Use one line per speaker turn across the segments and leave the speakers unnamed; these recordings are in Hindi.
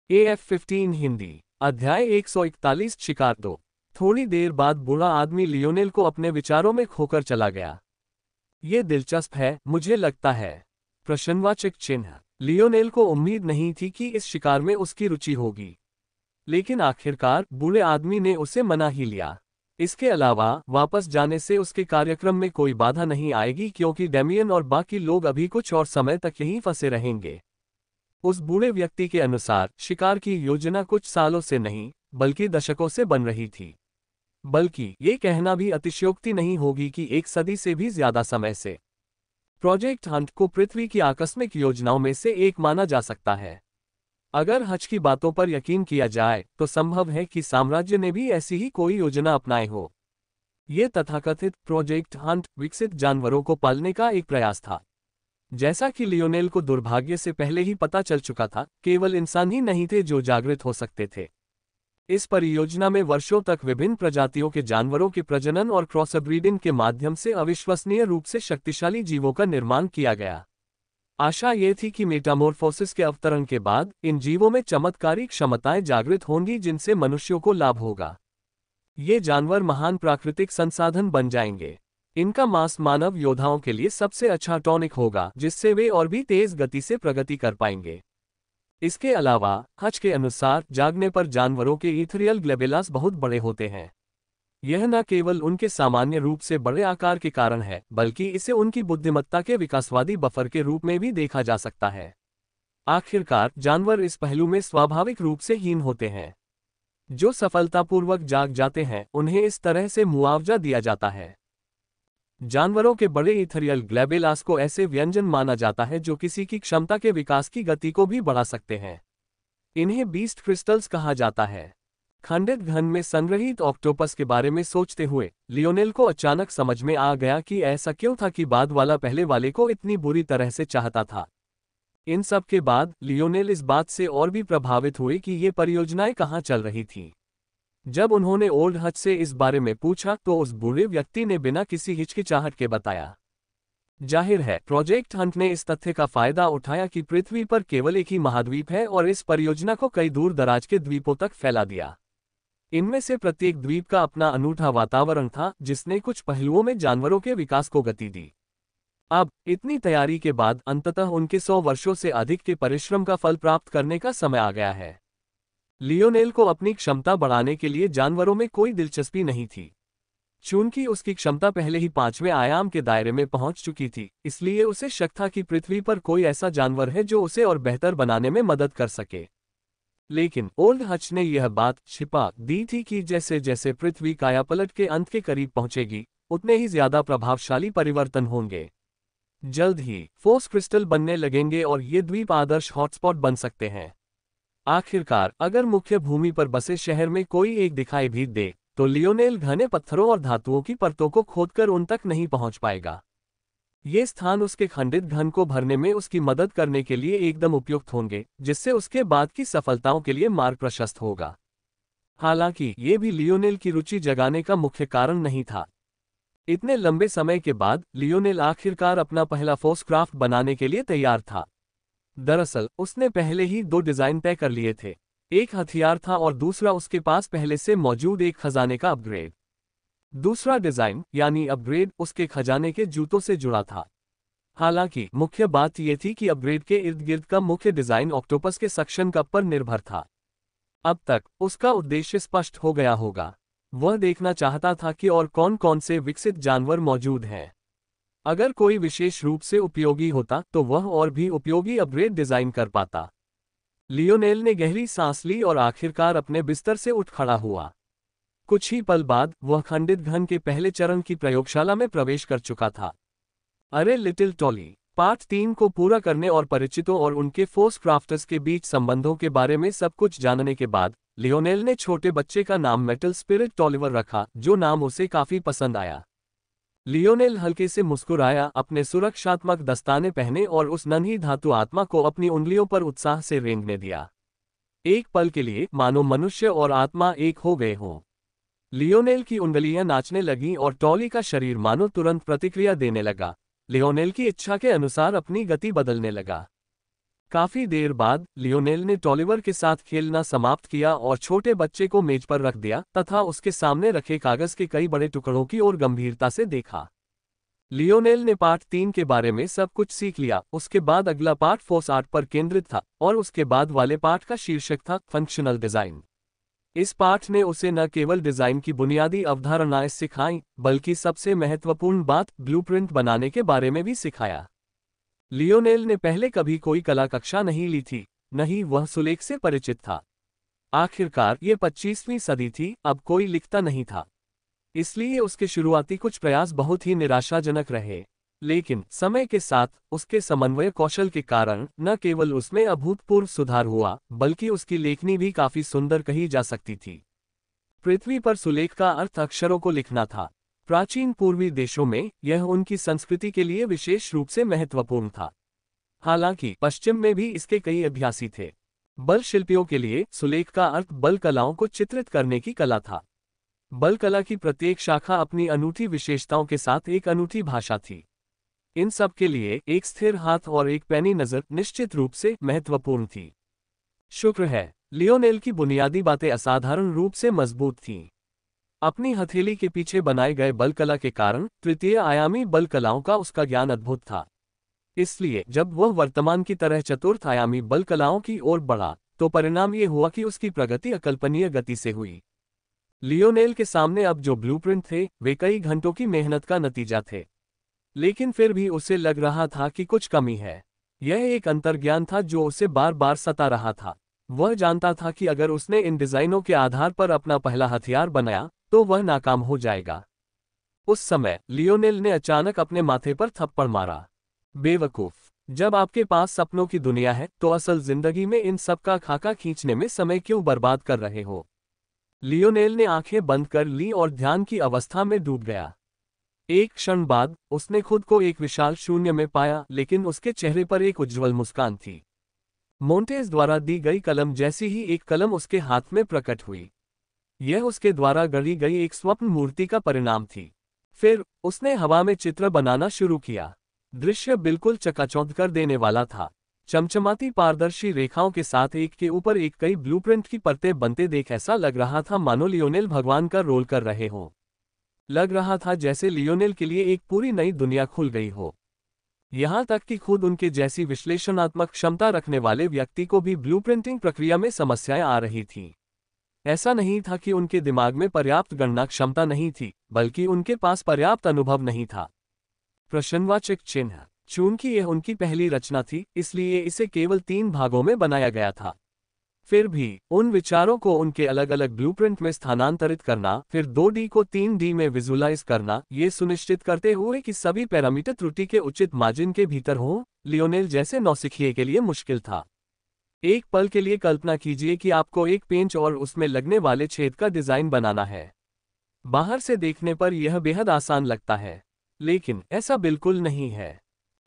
AF-15 हिंदी अध्याय 141 शिकार 2। थोड़ी देर बाद बूढ़ा आदमी लियोनेल को अपने विचारों में खोकर चला गया। ये दिलचस्प है, मुझे लगता है। प्रश्नवाचक चिन्ह। लियोनेल को उम्मीद नहीं थी कि इस शिकार में उसकी रुचि होगी, लेकिन आखिरकार बूढ़े आदमी ने उसे मना ही लिया। इसके अलावा वापस जाने से उसके कार्यक्रम में कोई बाधा नहीं आएगी, क्योंकि डेमियन और बाकी लोग अभी कुछ और समय तक यहीं फंसे रहेंगे। उस बूढ़े व्यक्ति के अनुसार शिकार की योजना कुछ सालों से नहीं बल्कि दशकों से बन रही थी। बल्कि ये कहना भी अतिशयोक्ति नहीं होगी कि एक सदी से भी ज्यादा समय से। प्रोजेक्ट हंट को पृथ्वी की आकस्मिक योजनाओं में से एक माना जा सकता है। अगर हज की बातों पर यकीन किया जाए तो संभव है कि साम्राज्य ने भी ऐसी ही कोई योजना अपनाई हो। ये तथाकथित प्रोजेक्ट हंट विकसित जानवरों को पालने का एक प्रयास था। जैसा कि लियोनेल को दुर्भाग्य से पहले ही पता चल चुका था, केवल इंसान ही नहीं थे जो जागृत हो सकते थे। इस परियोजना में वर्षों तक विभिन्न प्रजातियों के जानवरों के प्रजनन और क्रॉसब्रीडिंग के माध्यम से अविश्वसनीय रूप से शक्तिशाली जीवों का निर्माण किया गया। आशा ये थी कि मेटामॉर्फोसिस के अवतरण के बाद इन जीवों में चमत्कारी क्षमताएं जागृत होंगी, जिनसे मनुष्यों को लाभ होगा। ये जानवर महान प्राकृतिक संसाधन बन जाएंगे। इनका मांस मानव योद्धाओं के लिए सबसे अच्छा टॉनिक होगा, जिससे वे और भी तेज गति से प्रगति कर पाएंगे। इसके अलावा हज के अनुसार जागने पर जानवरों के इथेरियल ग्लोबुलस बहुत बड़े होते हैं। यह न केवल उनके सामान्य रूप से बड़े आकार के कारण है, बल्कि इसे उनकी बुद्धिमत्ता के विकासवादी बफर के रूप में भी देखा जा सकता है। आखिरकार जानवर इस पहलू में स्वाभाविक रूप से हीन होते हैं। जो सफलतापूर्वक जाग जाते हैं उन्हें इस तरह से मुआवजा दिया जाता है। जानवरों के बड़े इथेरियल ग्लोबुलस को ऐसे व्यंजन माना जाता है जो किसी की क्षमता के विकास की गति को भी बढ़ा सकते हैं। इन्हें बीस्ट क्रिस्टल्स कहा जाता है। खंडित घन में संग्रहित ऑक्टोपस के बारे में सोचते हुए लियोनेल को अचानक समझ में आ गया कि ऐसा क्यों था कि बाद वाला पहले वाले को इतनी बुरी तरह से चाहता था। इन सब के बाद लियोनेल इस बात से और भी प्रभावित हुए कि ये परियोजनाएं कहाँ चल रही थीं। जब उन्होंने ओल्ड हच से इस बारे में पूछा तो उस बूढ़े व्यक्ति ने बिना किसी हिचकिचाहट के बताया। जाहिर है प्रोजेक्ट हंट ने इस तथ्य का फायदा उठाया कि पृथ्वी पर केवल एक ही महाद्वीप है और इस परियोजना को कई दूर दराज के द्वीपों तक फैला दिया। इनमें से प्रत्येक द्वीप का अपना अनूठा वातावरण था, जिसने कुछ पहलुओं में जानवरों के विकास को गति दी। अब इतनी तैयारी के बाद अंततः उनके 100 वर्षों से अधिक के परिश्रम का फल प्राप्त करने का समय आ गया है। लियोनेल को अपनी क्षमता बढ़ाने के लिए जानवरों में कोई दिलचस्पी नहीं थी। चूंकि उसकी क्षमता पहले ही 5वें आयाम के दायरे में पहुंच चुकी थी, इसलिए उसे शक था कि पृथ्वी पर कोई ऐसा जानवर है जो उसे और बेहतर बनाने में मदद कर सके। लेकिन ओल्ड हच ने यह बात छिपा दी थी कि जैसे जैसे पृथ्वी कायापलट के अंत के करीब पहुंचेगी, उतने ही ज्यादा प्रभावशाली परिवर्तन होंगे। जल्द ही फोर्स क्रिस्टल बनने लगेंगे और ये द्वीप आदर्श हॉटस्पॉट बन सकते हैं। आखिरकार अगर मुख्य भूमि पर बसे शहर में कोई एक दिखाई भी दे तो लियोनेल घने पत्थरों और धातुओं की परतों को खोदकर उन तक नहीं पहुंच पाएगा। ये स्थान उसके खंडित घन को भरने में उसकी मदद करने के लिए एकदम उपयुक्त होंगे, जिससे उसके बाद की सफलताओं के लिए मार्ग प्रशस्त होगा। हालांकि ये भी लियोनेल की रुचि जगाने का मुख्य कारण नहीं था। इतने लंबे समय के बाद लियोनेल आखिरकार अपना पहला फोर्स क्राफ्ट बनाने के लिए तैयार था। दरअसल उसने पहले ही 2 डिजाइन तय कर लिए थे। एक हथियार था और दूसरा उसके पास पहले से मौजूद एक खजाने का अपग्रेड। दूसरा डिजाइन यानी अपग्रेड उसके खजाने के जूतों से जुड़ा था। हालांकि मुख्य बात यह थी कि अपग्रेड के इर्द गिर्द का मुख्य डिजाइन ऑक्टोपस के सक्शन कप पर निर्भर था। अब तक उसका उद्देश्य स्पष्ट हो गया होगा। वह देखना चाहता था कि और कौन कौन से विकसित जानवर मौजूद हैं। अगर कोई विशेष रूप से उपयोगी होता तो वह और भी उपयोगी अपग्रेड डिजाइन कर पाता। लियोनेल ने गहरी सांस ली और आखिरकार अपने बिस्तर से उठ खड़ा हुआ। कुछ ही पल बाद वह खंडित घन के पहले चरण की प्रयोगशाला में प्रवेश कर चुका था। अरे लिटिल टॉली पार्ट 3 को पूरा करने और परिचितों और उनके फोर्स क्राफ्टर्स के बीच संबंधों के बारे में सब कुछ जानने के बाद लियोनेल ने छोटे बच्चे का नाम मेटल स्पिरिट टॉलिवर रखा, जो नाम उसे काफी पसंद आया। लियोनेल हल्के से मुस्कुराया, अपने सुरक्षात्मक दस्ताने पहने और उस नन्ही धातु आत्मा को अपनी उंगलियों पर उत्साह से रेंगने दिया। एक पल के लिए मानो मनुष्य और आत्मा एक हो गए हों। लियोनेल की उंगलियां नाचने लगीं और टॉली का शरीर मानो तुरंत प्रतिक्रिया देने लगा। लियोनेल की इच्छा के अनुसार अपनी गति बदलने लगा। काफी देर बाद लियोनेल ने टॉलिवर के साथ खेलना समाप्त किया और छोटे बच्चे को मेज पर रख दिया तथा उसके सामने रखे कागज के कई बड़े टुकड़ों की ओर गंभीरता से देखा। लियोनेल ने पार्ट 3 के बारे में सब कुछ सीख लिया। उसके बाद अगला पार्ट फोर्स आर्ट पर केंद्रित था और उसके बाद वाले पार्ट का शीर्षक था फंक्शनल डिजाइन। इस पाठ ने उसे न केवल डिजाइन की बुनियादी अवधारणाएं सिखाईं, बल्कि सबसे महत्वपूर्ण बात ब्लूप्रिंट बनाने के बारे में भी सिखाया। लियोनेल ने पहले कभी कोई कला कक्षा नहीं ली थी, न ही वह सुलेख से परिचित था। आखिरकार ये 25वीं सदी थी, अब कोई लिखता नहीं था, इसलिए उसके शुरुआती कुछ प्रयास बहुत ही निराशाजनक रहे। लेकिन समय के साथ उसके समन्वय कौशल के कारण न केवल उसमें अभूतपूर्व सुधार हुआ, बल्कि उसकी लेखनी भी काफी सुंदर कही जा सकती थी। पृथ्वी पर सुलेख का अर्थ अक्षरों को लिखना था। प्राचीन पूर्वी देशों में यह उनकी संस्कृति के लिए विशेष रूप से महत्वपूर्ण था। हालांकि पश्चिम में भी इसके कई अभ्यासी थे। बल शिल्पियों के लिए सुलेख का अर्थ बल कलाओं को चित्रित करने की कला था। बल कला की प्रत्येक शाखा अपनी अनूठी विशेषताओं के साथ एक अनूठी भाषा थी। इन सब के लिए एक स्थिर हाथ और एक पैनी नजर निश्चित रूप से महत्वपूर्ण थी। शुक्र है, लियोनेल की बुनियादी बातें असाधारण रूप से मजबूत थीं। अपनी हथेली के पीछे बनाए गए बल कला के कारण तृतीय आयामी बल कलाओं का उसका ज्ञान अद्भुत था। इसलिए जब वह वर्तमान की तरह चतुर्थ आयामी बल कलाओं की ओर बढ़ा, तो परिणाम ये हुआ कि उसकी प्रगति अकल्पनीय गति से हुई। लियोनेल के सामने अब जो ब्लूप्रिंट थे, वे कई घंटों की मेहनत का नतीजा थे। लेकिन फिर भी उसे लग रहा था कि कुछ कमी है। यह एक अंतर्ज्ञान था जो उसे बार बार सता रहा था। वह जानता था कि अगर उसने इन डिजाइनों के आधार पर अपना पहला हथियार बनाया, तो वह नाकाम हो जाएगा। उस समय लियोनेल ने अचानक अपने माथे पर थप्पड़ मारा। बेवकूफ, जब आपके पास सपनों की दुनिया है, तो असल जिंदगी में इन सब का खाका खींचने में समय क्यों बर्बाद कर रहे हो? लियोनेल ने आंखें बंद कर ली और ध्यान की अवस्था में डूब गया। एक क्षण बाद उसने खुद को एक विशाल शून्य में पाया, लेकिन उसके चेहरे पर एक उज्ज्वल मुस्कान थी। मोंटेज द्वारा दी गई कलम जैसी ही एक कलम उसके हाथ में प्रकट हुई। यह उसके द्वारा गढ़ी गई एक स्वप्न मूर्ति का परिणाम थी। फिर उसने हवा में चित्र बनाना शुरू किया। दृश्य बिल्कुल चकाचौंध कर देने वाला था। चमचमाती पारदर्शी रेखाओं के साथ एक के ऊपर एक कई ब्लूप्रिंट की परतें बनते देख ऐसा लग रहा था मानो लियोनेल भगवान का रोल कर रहे हों। लग रहा था जैसे लियोनेल के लिए एक पूरी नई दुनिया खुल गई हो। यहाँ तक कि खुद उनके जैसी विश्लेषणात्मक क्षमता रखने वाले व्यक्ति को भी ब्लूप्रिंटिंग प्रक्रिया में समस्याएं आ रही थीं। ऐसा नहीं था कि उनके दिमाग में पर्याप्त गणना क्षमता नहीं थी, बल्कि उनके पास पर्याप्त अनुभव नहीं था। प्रश्नवाचक चिन्ह। चूंकि यह उनकी पहली रचना थी, इसलिए इसे केवल 3 भागों में बनाया गया था। फिर भी उन विचारों को उनके अलग अलग ब्लूप्रिंट में स्थानांतरित करना, फिर 2D को 3D में विजुलाइज करना, ये सुनिश्चित करते हुए कि सभी पैरामीटर त्रुटि के उचित मार्जिन के भीतर हों, लियोनेल जैसे नौसिखिए के लिए मुश्किल था। एक पल के लिए कल्पना कीजिए कि आपको एक पेंच और उसमें लगने वाले छेद का डिजाइन बनाना है। बाहर से देखने पर यह बेहद आसान लगता है, लेकिन ऐसा बिल्कुल नहीं है।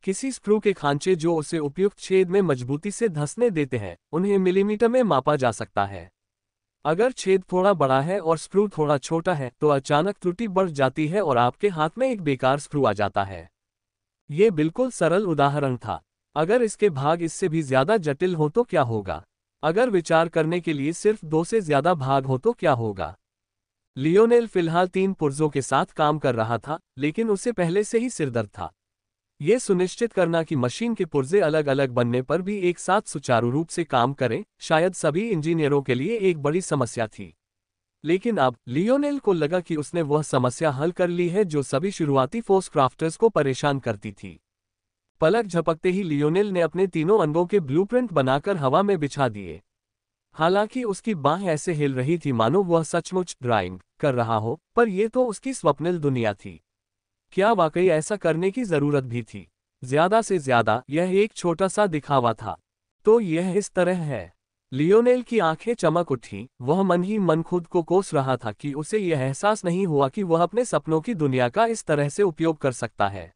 किसी स्क्रू के खांचे जो उसे उपयुक्त छेद में मजबूती से धंसने देते हैं, उन्हें मिलीमीटर में मापा जा सकता है। अगर छेद थोड़ा बड़ा है और स्क्रू थोड़ा छोटा है, तो अचानक त्रुटि बढ़ जाती है और आपके हाथ में एक बेकार स्क्रू आ जाता है। ये बिल्कुल सरल उदाहरण था। अगर इसके भाग इससे भी ज्यादा जटिल हो तो क्या होगा? अगर विचार करने के लिए सिर्फ 2 से ज्यादा भाग हो तो क्या होगा? लियोनेल फिलहाल 3 पुर्जों के साथ काम कर रहा था, लेकिन उसे पहले से ही सिरदर्द था। यह सुनिश्चित करना कि मशीन के पुर्जे अलग अलग बनने पर भी एक साथ सुचारू रूप से काम करें, शायद सभी इंजीनियरों के लिए एक बड़ी समस्या थी। लेकिन अब लियोनेल को लगा कि उसने वह समस्या हल कर ली है जो सभी शुरुआती फोर्स क्राफ्टर्स को परेशान करती थी। पलक झपकते ही लियोनेल ने अपने तीनों अंगों के ब्लूप्रिंट बनाकर हवा में बिछा दिए। हालांकि उसकी बाह ऐसे हिल रही थी मानो वह सचमुच ड्राइंग कर रहा हो, पर यह तो उसकी स्वप्निल दुनिया थी। क्या वाकई ऐसा करने की जरूरत भी थी? ज्यादा से ज्यादा यह एक छोटा सा दिखावा था। तो यह इस तरह है। लियोनेल की आंखें चमक उठी। वह मन ही मन खुद को कोस रहा था कि उसे यह एहसास नहीं हुआ कि वह अपने सपनों की दुनिया का इस तरह से उपयोग कर सकता है।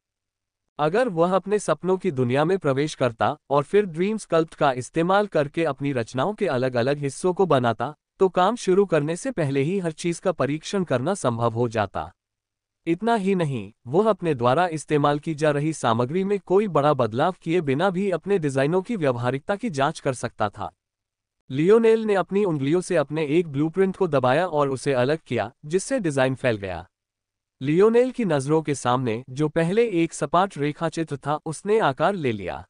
अगर वह अपने सपनों की दुनिया में प्रवेश करता और फिर ड्रीम स्कल्प्ट का इस्तेमाल करके अपनी रचनाओं के अलग अलग हिस्सों को बनाता, तो काम शुरू करने से पहले ही हर चीज का परीक्षण करना संभव हो जाता। इतना ही नहीं, वह अपने द्वारा इस्तेमाल की जा रही सामग्री में कोई बड़ा बदलाव किए बिना भी अपने डिजाइनों की व्यावहारिकता की जांच कर सकता था। लियोनेल ने अपनी उंगलियों से अपने एक ब्लूप्रिंट को दबाया और उसे अलग किया, जिससे डिजाइन फैल गया। लियोनेल की नजरों के सामने जो पहले एक सपाट रेखाचित्र था, उसने आकार ले लिया।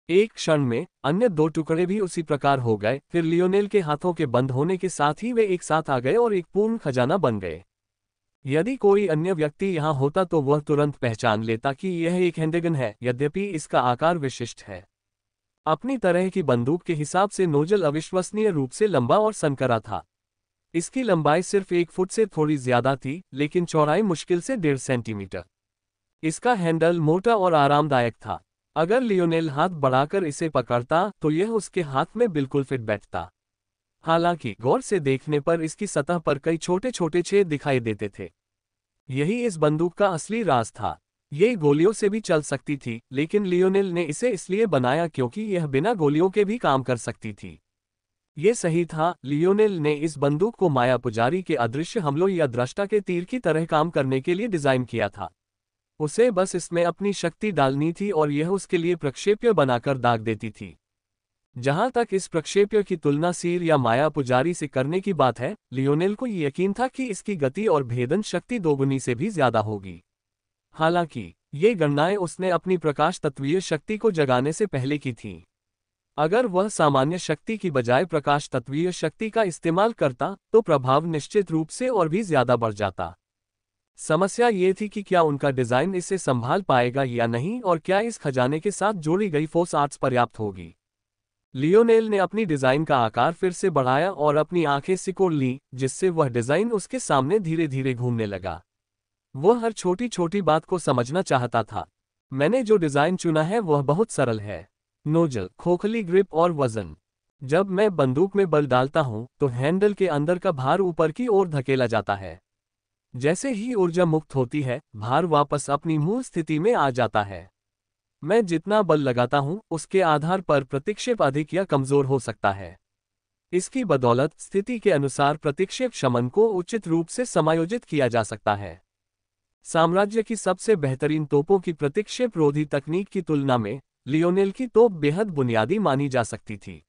एक क्षण में अन्य दो टुकड़े भी उसी प्रकार हो गए। फिर लियोनेल के हाथों के बंद होने के साथ ही वे एक साथ आ गए और एक पूर्ण खजाना बन गए। यदि कोई अन्य व्यक्ति यहाँ होता तो वह तुरंत पहचान लेता कि यह एक हैंडगन है, यद्यपि इसका आकार विशिष्ट है। अपनी तरह की बंदूक के हिसाब से नोजल अविश्वसनीय रूप से लंबा और सनकरा था। इसकी लंबाई सिर्फ 1 फुट से थोड़ी ज्यादा थी, लेकिन चौड़ाई मुश्किल से 1.5 सेंटीमीटर। इसका हैंडल मोटा और आरामदायक था। अगर लियोनेल हाथ बढ़ाकर इसे पकड़ता तो यह उसके हाथ में बिल्कुल फिट बैठता। हालांकि गौर से देखने पर इसकी सतह पर कई छोटे छोटे छेद दिखाई देते थे। यही इस बंदूक का असली राज था। ये गोलियों से भी चल सकती थी, लेकिन लियोनेल ने इसे इसलिए बनाया क्योंकि यह बिना गोलियों के भी काम कर सकती थी। ये सही था, लियोनेल ने इस बंदूक को माया पुजारी के अदृश्य हमलों या दृष्टा के तीर की तरह काम करने के लिए डिजाइन किया था। उसे बस इसमें अपनी शक्ति डालनी थी और यह उसके लिए प्रक्षेप्य बनाकर दाग देती थी। जहां तक इस प्रक्षेप्य की तुलना सीर या माया पुजारी से करने की बात है, लियोनेल को यकीन था कि इसकी गति और भेदन शक्ति दोगुनी से भी ज्यादा होगी। हालांकि ये गणनाएं उसने अपनी प्रकाश तत्वीय शक्ति को जगाने से पहले की थीं। अगर वह सामान्य शक्ति की बजाय प्रकाश तत्वीय शक्ति का इस्तेमाल करता तो प्रभाव निश्चित रूप से और भी ज्यादा बढ़ जाता। समस्या ये थी कि क्या उनका डिजाइन इसे संभाल पाएगा या नहीं, और क्या इस खजाने के साथ जोड़ी गई फोर्स आर्ट्स पर्याप्त होगी। लियोनेल ने अपनी डिजाइन का आकार फिर से बढ़ाया और अपनी आंखें सिकोड़ लीं, जिससे वह डिजाइन उसके सामने धीरे धीरे घूमने लगा। वह हर छोटी छोटी बात को समझना चाहता था। मैंने जो डिजाइन चुना है वह बहुत सरल है। नोजल, खोखली ग्रिप और वजन। जब मैं बंदूक में बल डालता हूं तो हैंडल के अंदर का भार ऊपर की ओर धकेला जाता है। जैसे ही ऊर्जा मुक्त होती है, भार वापस अपनी मूल स्थिति में आ जाता है। मैं जितना बल लगाता हूं उसके आधार पर प्रतिक्षेप अधिक या कमजोर हो सकता है। इसकी बदौलत स्थिति के अनुसार प्रतिक्षेप शमन को उचित रूप से समायोजित किया जा सकता है। साम्राज्य की सबसे बेहतरीन तोपों की प्रतिक्षेप रोधी तकनीक की तुलना में लियोनेल की तोप बेहद बुनियादी मानी जा सकती थी।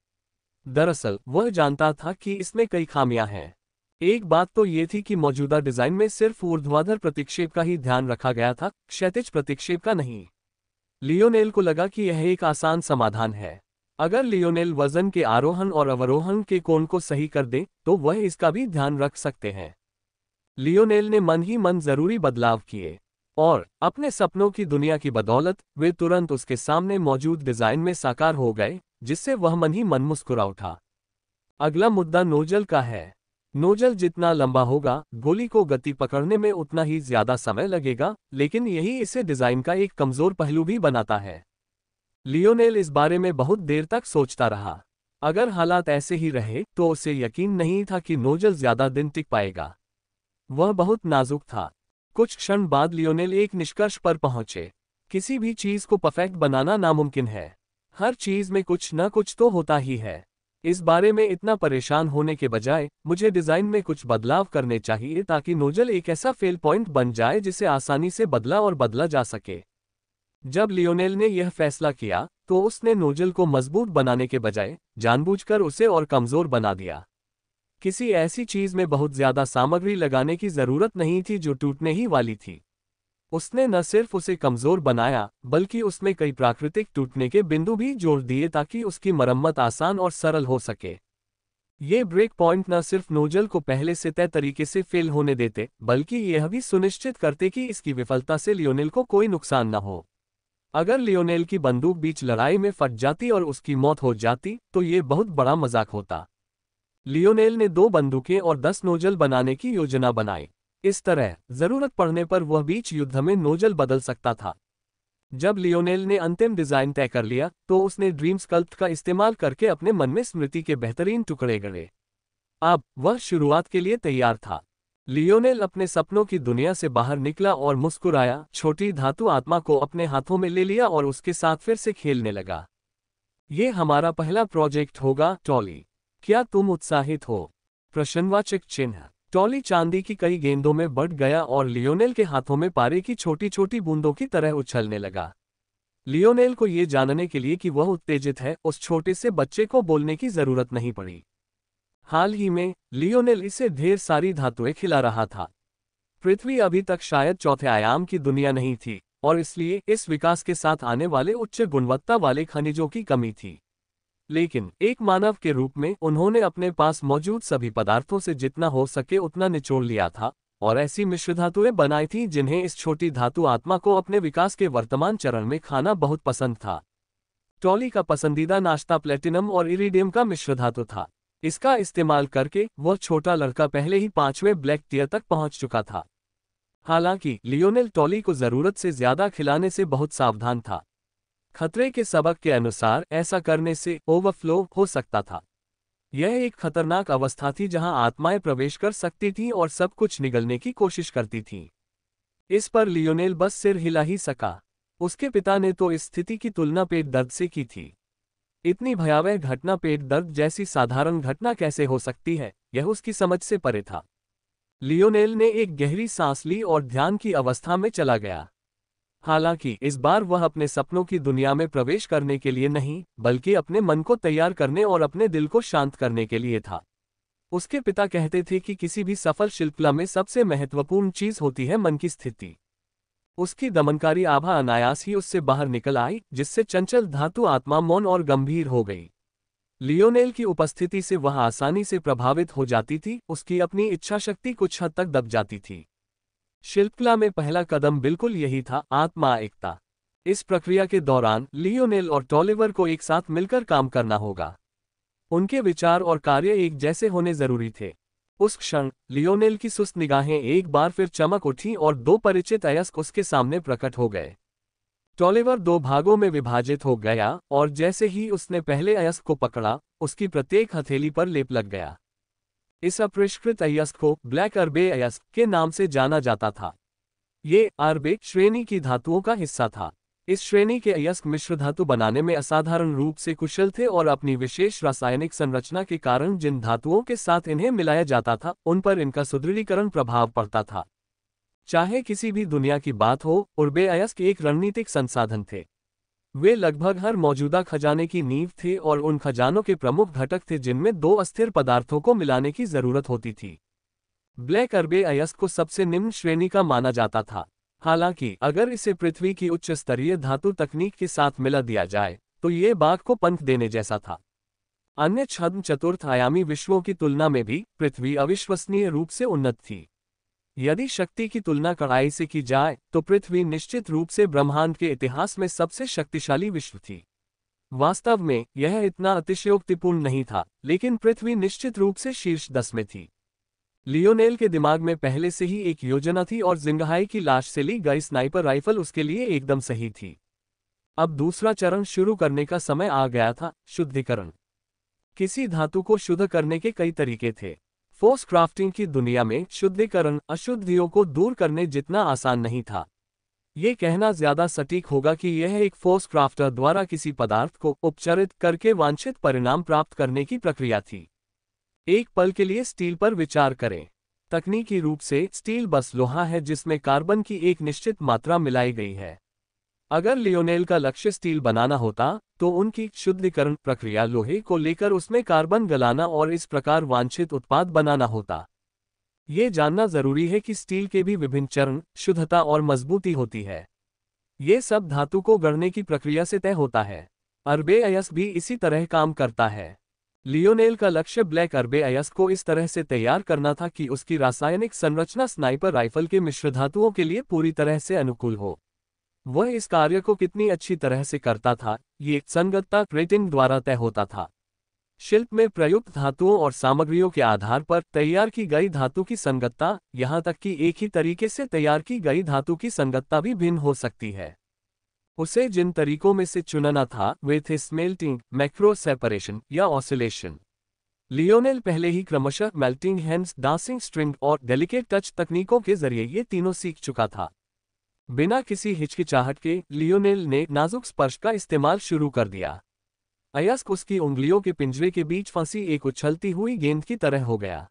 दरअसल वह जानता था कि इसमें कई खामियां हैं। एक बात तो ये थी कि मौजूदा डिजाइन में सिर्फ ऊर्ध्वाधर प्रतिक्षेप का ही ध्यान रखा गया था, क्षैतिज प्रतिक्षेप का नहीं। लियोनेल को लगा कि यह एक आसान समाधान है। अगर लियोनेल वजन के आरोहण और अवरोहण के कोण को सही कर दे तो वह इसका भी ध्यान रख सकते हैं। लियोनेल ने मन ही मन जरूरी बदलाव किए और अपने सपनों की दुनिया की बदौलत वे तुरंत उसके सामने मौजूद डिजाइन में साकार हो गए, जिससे वह मन ही मन मुस्कुरा उठा। अगला मुद्दा नोजल का है। नोजल जितना लंबा होगा, गोली को गति पकड़ने में उतना ही ज्यादा समय लगेगा, लेकिन यही इसे डिजाइन का एक कमजोर पहलू भी बनाता है। लियोनेल इस बारे में बहुत देर तक सोचता रहा। अगर हालात ऐसे ही रहे तो उसे यकीन नहीं था कि नोजल ज्यादा दिन टिक पाएगा। वह बहुत नाजुक था। कुछ क्षण बाद लियोनेल एक निष्कर्ष पर पहुंचे। किसी भी चीज को परफेक्ट बनाना नामुमकिन है। हर चीज में कुछ न कुछ तो होता ही है। इस बारे में इतना परेशान होने के बजाय मुझे डिजाइन में कुछ बदलाव करने चाहिए ताकि नोजल एक ऐसा फेल पॉइंट बन जाए जिसे आसानी से बदला और बदला जा सके। जब लियोनेल ने यह फैसला किया तो उसने नोजल को मजबूत बनाने के बजाय जानबूझकर उसे और कमजोर बना दिया। किसी ऐसी चीज में बहुत ज्यादा सामग्री लगाने की जरूरत नहीं थी जो टूटने ही वाली थी। उसने न सिर्फ उसे कमजोर बनाया, बल्कि उसमें कई प्राकृतिक टूटने के बिंदु भी जोड़ दिए ताकि उसकी मरम्मत आसान और सरल हो सके। ये ब्रेक पॉइंट न सिर्फ नोजल को पहले से तय तरीके से फेल होने देते, बल्कि यह भी सुनिश्चित करते कि इसकी विफलता से लियोनेल को कोई नुकसान न हो। अगर लियोनेल की बंदूक बीच लड़ाई में फट जाती और उसकी मौत हो जाती तो ये बहुत बड़ा मजाक होता। लियोनेल ने 2 बंदूकें और 10 नोजल बनाने की योजना बनाई। इस तरह जरूरत पड़ने पर वह बीच युद्ध में नोजल बदल सकता था। जब लियोनेल ने अंतिम डिजाइन तय कर लिया तो उसने ड्रीम स्कल्प्ट का इस्तेमाल करके अपने मन में स्मृति के बेहतरीन टुकड़े गढ़े। अब वह शुरुआत के लिए तैयार था। लियोनेल अपने सपनों की दुनिया से बाहर निकला और मुस्कुराया, छोटी धातु आत्मा को अपने हाथों में ले लिया और उसके साथ फिर से खेलने लगा। ये हमारा पहला प्रोजेक्ट होगा, टॉली। क्या तुम उत्साहित हो? प्रश्नवाचक चिन्ह। टॉली चांदी की कई गेंदों में बढ़ गया और लियोनेल के हाथों में पारे की छोटी छोटी बूंदों की तरह उछलने लगा। लियोनेल को ये जानने के लिए कि वह उत्तेजित है, उस छोटे से बच्चे को बोलने की जरूरत नहीं पड़ी। हाल ही में लियोनेल इसे ढेर सारी धातुएं खिला रहा था। पृथ्वी अभी तक शायद चौथे आयाम की दुनिया नहीं थी और इसलिए इस विकास के साथ आने वाले उच्च गुणवत्ता वाले खनिजों की कमी थी। लेकिन एक मानव के रूप में उन्होंने अपने पास मौजूद सभी पदार्थों से जितना हो सके उतना निचोड़ लिया था और ऐसी मिश्र धातुएं बनाई थी जिन्हें इस छोटी धातु आत्मा को अपने विकास के वर्तमान चरण में खाना बहुत पसंद था। टॉली का पसंदीदा नाश्ता प्लेटिनम और इरिडियम का मिश्र धातु था। इसका इस्तेमाल करके वह छोटा लड़का पहले ही 5वें ब्लैक टियर तक पहुंच चुका था। हालांकि लियोनेल टॉली को जरूरत से ज्यादा खिलाने से बहुत सावधान था। खतरे के सबक के अनुसार ऐसा करने से ओवरफ्लो हो सकता था। यह एक खतरनाक अवस्था थी जहां आत्माएं प्रवेश कर सकती थीं और सब कुछ निगलने की कोशिश करती थीं। इस पर लियोनेल बस सिर हिला ही सका। उसके पिता ने तो इस स्थिति की तुलना पेट दर्द से की थी। इतनी भयावह घटना पेट दर्द जैसी साधारण घटना कैसे हो सकती है, यह उसकी समझ से परे था। लियोनेल ने एक गहरी सांस ली और ध्यान की अवस्था में चला गया। हालांकि इस बार वह अपने सपनों की दुनिया में प्रवेश करने के लिए नहीं, बल्कि अपने मन को तैयार करने और अपने दिल को शांत करने के लिए था। उसके पिता कहते थे कि किसी भी सफल शिल्पकला में सबसे महत्वपूर्ण चीज होती है मन की स्थिति। उसकी दमनकारी आभा अनायास ही उससे बाहर निकल आई, जिससे चंचल धातु आत्मा मौन और गंभीर हो गई। लियोनेल की उपस्थिति से वह आसानी से प्रभावित हो जाती थी, उसकी अपनी इच्छा शक्ति कुछ हद तक दब जाती थी। शिल्पकला में पहला कदम बिल्कुल यही था, आत्मा एकता। इस प्रक्रिया के दौरान लियोनेल और टॉलिवर को एक साथ मिलकर काम करना होगा। उनके विचार और कार्य एक जैसे होने जरूरी थे। उस क्षण लियोनेल की सुस्त निगाहें एक बार फिर चमक उठीं और दो परिचित अयस्क उसके सामने प्रकट हो गए। टॉलिवर दो भागों में विभाजित हो गया और जैसे ही उसने पहले अयस्क को पकड़ा, उसकी प्रत्येक हथेली पर लेप लग गया। इस अपरिष्कृत अयस्क को ब्लैक अर्बे अयस्क के नाम से जाना जाता था। ये अर्बे श्रेणी की धातुओं का हिस्सा था। इस श्रेणी के अयस्क मिश्र धातु बनाने में असाधारण रूप से कुशल थे और अपनी विशेष रासायनिक संरचना के कारण जिन धातुओं के साथ इन्हें मिलाया जाता था, उन पर इनका सुदृढ़ीकरण प्रभाव पड़ता था। चाहे किसी भी दुनिया की बात हो, अर्बे अयस्क एक रणनीतिक संसाधन थे। वे लगभग हर मौजूदा खजाने की नींव थे और उन खजानों के प्रमुख घटक थे जिनमें दो अस्थिर पदार्थों को मिलाने की जरूरत होती थी। ब्लैक अर्बे अयस्क को सबसे निम्न श्रेणी का माना जाता था। हालांकि अगर इसे पृथ्वी की उच्च स्तरीय धातु तकनीक के साथ मिला दिया जाए तो ये बाघ को पंख देने जैसा था। अन्य छद्म चतुर्थ आयामी विश्वों की तुलना में भी पृथ्वी अविश्वसनीय रूप से उन्नत थी। यदि शक्ति की तुलना कड़ाई से की जाए तो पृथ्वी निश्चित रूप से ब्रह्मांड के इतिहास में सबसे शक्तिशाली विश्व थी। वास्तव में यह इतना अतिशयोक्तिपूर्ण नहीं था, लेकिन पृथ्वी निश्चित रूप से शीर्ष 10 में थी। लियोनेल के दिमाग में पहले से ही एक योजना थी और जिंगहाई की लाश से ली गई स्नाइपर राइफल उसके लिए एकदम सही थी। अब दूसरा चरण शुरू करने का समय आ गया था, शुद्धिकरण। किसी धातु को शुद्ध करने के कई तरीके थे। फोर्स क्राफ्टिंग की दुनिया में शुद्धिकरण अशुद्धियों को दूर करने जितना आसान नहीं था। ये कहना ज्यादा सटीक होगा कि यह एक फोर्स क्राफ्टर द्वारा किसी पदार्थ को उपचारित करके वांछित परिणाम प्राप्त करने की प्रक्रिया थी। एक पल के लिए स्टील पर विचार करें। तकनीकी रूप से स्टील बस लोहा है जिसमें कार्बन की एक निश्चित मात्रा मिलाई गई है। अगर लियोनेल का लक्ष्य स्टील बनाना होता तो उनकी शुद्धिकरण प्रक्रिया लोहे को लेकर उसमें कार्बन गलाना और इस प्रकार वांछित उत्पाद बनाना होता। ये जानना जरूरी है कि स्टील के भी विभिन्न चरण, शुद्धता और मजबूती होती है। ये सब धातु को गढ़ने की प्रक्रिया से तय होता है। अर्बे अयस्क भी इसी तरह काम करता है। लियोनेल का लक्ष्य ब्लैक अर्बे अयस्क को इस तरह से तैयार करना था कि उसकी रासायनिक संरचना स्नाइपर राइफल के मिश्र धातुओं के लिए पूरी तरह से अनुकूल हो। वह इस कार्य को कितनी अच्छी तरह से करता था, ये संगतता रेटिंग द्वारा तय होता था। शिल्प में प्रयुक्त धातुओं और सामग्रियों के आधार पर तैयार की गई धातु की संगतता, यहाँ तक कि एक ही तरीके से तैयार की गई धातु की संगतता भी भिन्न हो सकती है। उसे जिन तरीकों में से चुनना था वे थे स्मेल्टिंग, मैक्रो सेपरेशन या ऑसिलेशन। लियोनेल पहले ही क्रमशः मेल्टिंग हैंड्स, डांसिंग स्ट्रिंग और डेलिकेट टच तकनीकों के जरिए ये तीनों सीख चुका था। बिना किसी हिचकिचाहट के लियोनेल ने नाजुक स्पर्श का इस्तेमाल शुरू कर दिया। अयस्क उसकी उंगलियों के पिंजरे के बीच फंसी एक उछलती हुई गेंद की तरह हो गया।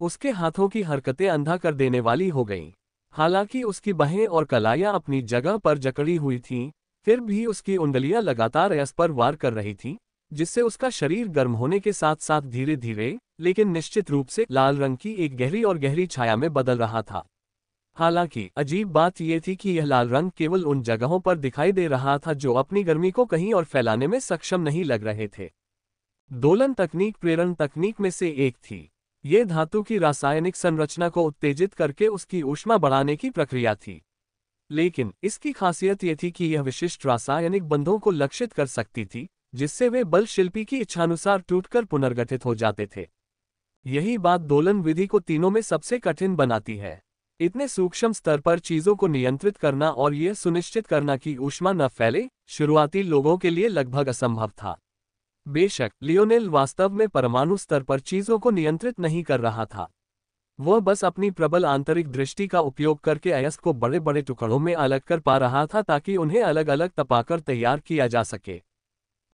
उसके हाथों की हरकतें अंधा कर देने वाली हो गईं। हालांकि उसकी बाहें और कलाइयां अपनी जगह पर जकड़ी हुई थीं, फिर भी उसकी उंगलियां लगातार अयस पर वार कर रही थीं, जिससे उसका शरीर गर्म होने के साथ साथ धीरे धीरे लेकिन निश्चित रूप से लाल रंग की एक गहरी और गहरी छाया में बदल रहा था। हालांकि अजीब बात यह थी कि यह लाल रंग केवल उन जगहों पर दिखाई दे रहा था जो अपनी गर्मी को कहीं और फैलाने में सक्षम नहीं लग रहे थे। दोलन तकनीक प्रेरण तकनीक में से एक थी। ये धातु की रासायनिक संरचना को उत्तेजित करके उसकी ऊष्मा बढ़ाने की प्रक्रिया थी। लेकिन इसकी खासियत ये थी कि यह विशिष्ट रासायनिक बंधों को लक्षित कर सकती थी, जिससे वे बल शिल्पी की इच्छानुसार टूटकर पुनर्गठित हो जाते थे। यही बात दोलन विधि को तीनों में सबसे कठिन बनाती है। इतने सूक्ष्म स्तर पर चीजों को नियंत्रित करना और यह सुनिश्चित करना कि ऊष्मा न फैले, शुरुआती लोगों के लिए लगभग असंभव था। बेशक लियोनेल वास्तव में परमाणु स्तर पर चीजों को नियंत्रित नहीं कर रहा था। वह बस अपनी प्रबल आंतरिक दृष्टि का उपयोग करके अयस्क को बड़े बड़े टुकड़ों में अलग कर पा रहा था ताकि उन्हें अलग अलग तपाकर तैयार किया जा सके।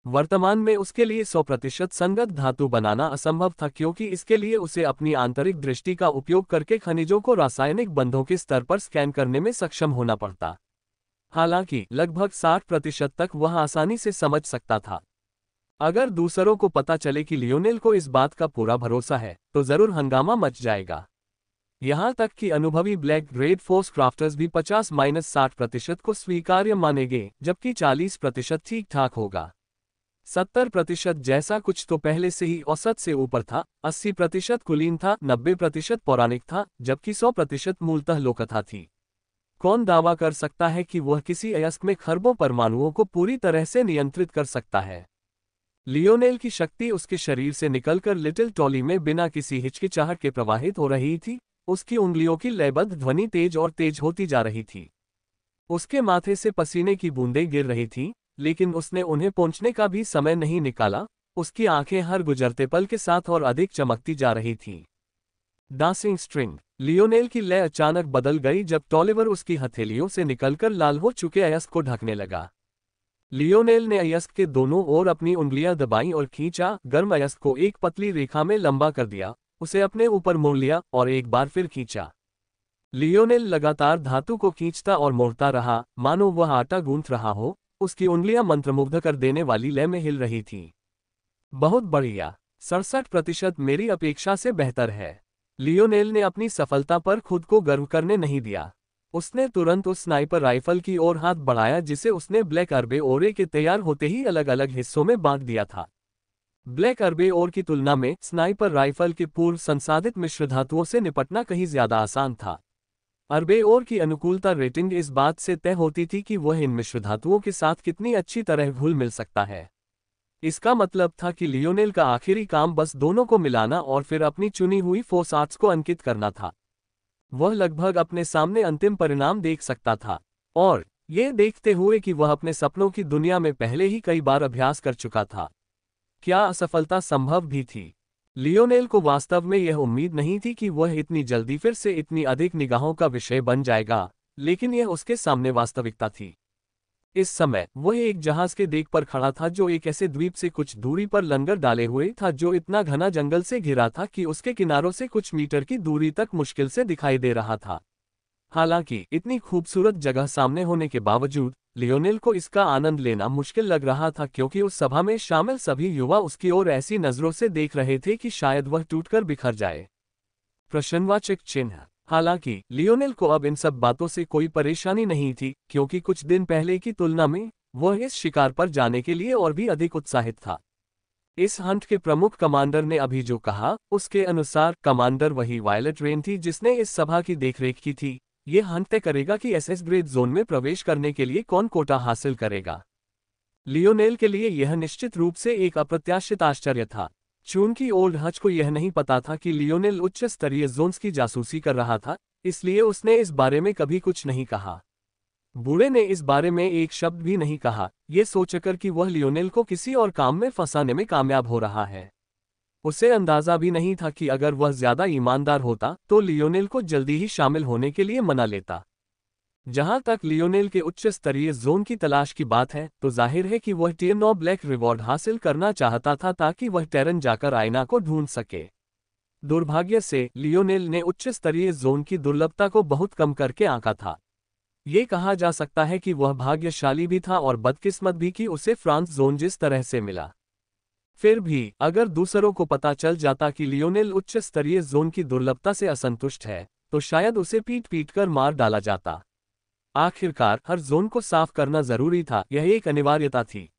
वर्तमान में उसके लिए 100% संगत धातु बनाना असंभव था, क्योंकि इसके लिए उसे अपनी आंतरिक दृष्टि का उपयोग करके खनिजों को रासायनिक बंधों के स्तर पर स्कैन करने में सक्षम होना पड़ता। हालांकि लगभग 60% तक वह आसानी से समझ सकता था। अगर दूसरों को पता चले कि लियोनेल को इस बात का पूरा भरोसा है, तो जरूर हंगामा मच जाएगा। यहां तक कि अनुभवी ब्लैक ग्रेड फोर्स क्राफ्टर्स भी 50-60% को स्वीकार्य मानेंगे, जबकि 40% ठीक ठाक होगा। 70% जैसा कुछ तो पहले से ही औसत से ऊपर था, 80% कुलीन था, 90% पौराणिक था, जबकि 100% मूलतः लोककथा थी। कौन दावा कर सकता है कि वह किसी अयस्क में खरबों परमाणुओं को पूरी तरह से नियंत्रित कर सकता है? लियोनेल की शक्ति उसके शरीर से निकलकर लिटिल टॉली में बिना किसी हिचकिचाहट के प्रवाहित हो रही थी। उसकी उंगलियों की लयबद्ध ध्वनि तेज और तेज होती जा रही थी। उसके माथे से पसीने की बूंदें गिर रही थीं, लेकिन उसने उन्हें पोंछने का भी समय नहीं निकाला। उसकी आंखें हर गुजरते पल के साथ और अधिक चमकती जा रही थीं। Dancing string. लियोनेल की लय अचानक बदल गई जब टॉलिवर उसकी हथेलियों से निकलकर लाल हो चुके अयस्क को ढकने लगा। लियोनेल ने अयस्क के दोनों ओर अपनी उंगलियां दबाईं और खींचा। गर्म अयस्क को एक पतली रेखा में लंबा कर दिया, उसे अपने ऊपर मोड़ लिया और एक बार फिर खींचा। लियोनेल लगातार धातु को खींचता और मोड़ता रहा, मानो वह आटा गूंथ रहा हो। उसकी उंगलियां मंत्रमुग्ध कर देने वाली लय में हिल रही थीं। बहुत बढ़िया, 67% मेरी अपेक्षा से बेहतर है। लियोनेल ने अपनी सफलता पर खुद को गर्व करने नहीं दिया। उसने तुरंत उस स्नाइपर राइफल की ओर हाथ बढ़ाया जिसे उसने ब्लैक अर्बेओरे के तैयार होते ही अलग अलग हिस्सों में बांट दिया था। ब्लैक अर्बेओर की तुलना में स्नाइपर राइफल के पूर्व संसाधित मिश्र धातुओं से निपटना कहीं ज्यादा आसान था। अर्बेओर की अनुकूलता रेटिंग इस बात से तय होती थी कि वह इन मिश्र धातुओं के साथ कितनी अच्छी तरह घुल मिल सकता है। इसका मतलब था कि लियोनेल का आखिरी काम बस दोनों को मिलाना और फिर अपनी चुनी हुई फोर्स आर्ट्स को अंकित करना था। वह लगभग अपने सामने अंतिम परिणाम देख सकता था, और ये देखते हुए कि वह अपने सपनों की दुनिया में पहले ही कई बार अभ्यास कर चुका था। क्या असफलता संभव भी थी? लियोनेल को वास्तव में यह उम्मीद नहीं थी कि वह इतनी जल्दी फिर से इतनी अधिक निगाहों का विषय बन जाएगा, लेकिन यह उसके सामने वास्तविकता थी। इस समय वह एक जहाज के डेक पर खड़ा था जो एक ऐसे द्वीप से कुछ दूरी पर लंगर डाले हुए था जो इतना घना जंगल से घिरा था कि उसके किनारों से कुछ मीटर की दूरी तक मुश्किल से दिखाई दे रहा था। हालांकि इतनी खूबसूरत जगह सामने होने के बावजूद लियोनेल को इसका आनंद लेना मुश्किल लग रहा था, क्योंकि उस सभा में शामिल सभी युवा उसकी ओर ऐसी नजरों से देख रहे थे कि शायद वह टूटकर बिखर जाए। प्रश्नवाचक चिन्ह। हालांकि लियोनेल को अब इन सब बातों से कोई परेशानी नहीं थी, क्योंकि कुछ दिन पहले की तुलना में वह इस शिकार पर जाने के लिए और भी अधिक उत्साहित था। इस हंट के प्रमुख कमांडर ने अभी जो कहा, उसके अनुसार कमांडर वही वायलेट रेन थी जिसने इस सभा की देखरेख की थी। यह हंट तय करेगा कि एसएस ग्रेड जोन में प्रवेश करने के लिए कौन कोटा हासिल करेगा। लियोनेल के लिए यह निश्चित रूप से एक अप्रत्याशित आश्चर्य था। चूंकि ओल्ड हच को यह नहीं पता था कि लियोनेल उच्च स्तरीय जोन्स की जासूसी कर रहा था, इसलिए उसने इस बारे में कभी कुछ नहीं कहा। बूढ़े ने इस बारे में एक शब्द भी नहीं कहा, यह सोचकर कि वह लियोनेल को किसी और काम में फंसाने में कामयाब हो रहा है। उसे अंदाजा भी नहीं था कि अगर वह ज्यादा ईमानदार होता तो लियोनेल को जल्दी ही शामिल होने के लिए मना लेता। जहां तक लियोनेल के उच्च स्तरीय जोन की तलाश की बात है, तो जाहिर है कि वह टियर 9 ब्लैक रिवॉर्ड हासिल करना चाहता था ताकि वह टेरन जाकर आयना को ढूंढ सके। दुर्भाग्य से लियोनेल ने उच्च स्तरीय जोन की दुर्लभता को बहुत कम करके आंका था। ये कहा जा सकता है कि वह भाग्यशाली भी था और बदकिस्मत भी कि उसे फ्रांस जोन जिस तरह से मिला। फिर भी अगर दूसरों को पता चल जाता कि लियोनेल उच्च स्तरीय जोन की दुर्लभता से असंतुष्ट है, तो शायद उसे पीट पीट कर मार डाला जाता। आखिरकार हर जोन को साफ करना जरूरी था, यह एक अनिवार्यता थी।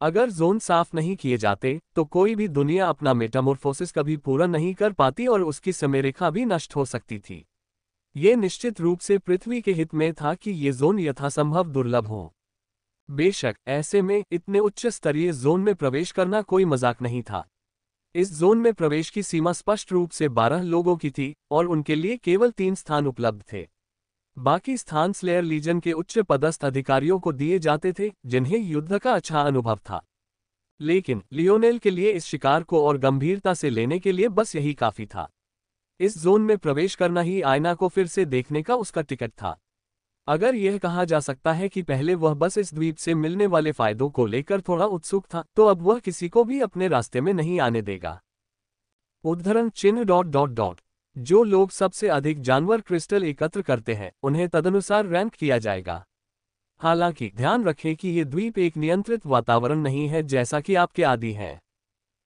अगर जोन साफ नहीं किए जाते तो कोई भी दुनिया अपना मेटामॉर्फोसिस कभी पूरा नहीं कर पाती और उसकी समयरेखा भी नष्ट हो सकती थी। ये निश्चित रूप से पृथ्वी के हित में था कि ये जोन यथासंभव दुर्लभ हों। बेशक ऐसे में इतने उच्च स्तरीय जोन में प्रवेश करना कोई मजाक नहीं था। इस जोन में प्रवेश की सीमा स्पष्ट रूप से 12 लोगों की थी और उनके लिए केवल 3 स्थान उपलब्ध थे। बाकी स्थान स्लेयर लीजन के उच्च पदस्थ अधिकारियों को दिए जाते थे, जिन्हें युद्ध का अच्छा अनुभव था। लेकिन लियोनेल के लिए इस शिकार को और गंभीरता से लेने के लिए बस यही काफी था। इस जोन में प्रवेश करना ही आयना को फिर से देखने का उसका टिकट था। अगर यह कहा जा सकता है कि पहले वह बस इस द्वीप से मिलने वाले फायदों को लेकर थोड़ा उत्सुक था, तो अब वह किसी को भी अपने रास्ते में नहीं आने देगा। उद्धरण चिन्ह ... जो लोग सबसे अधिक जानवर क्रिस्टल एकत्र करते हैं, उन्हें तदनुसार रैंक किया जाएगा। हालांकि ध्यान रखें कि ये द्वीप एक नियंत्रित वातावरण नहीं है जैसा कि आपके आदी हैं।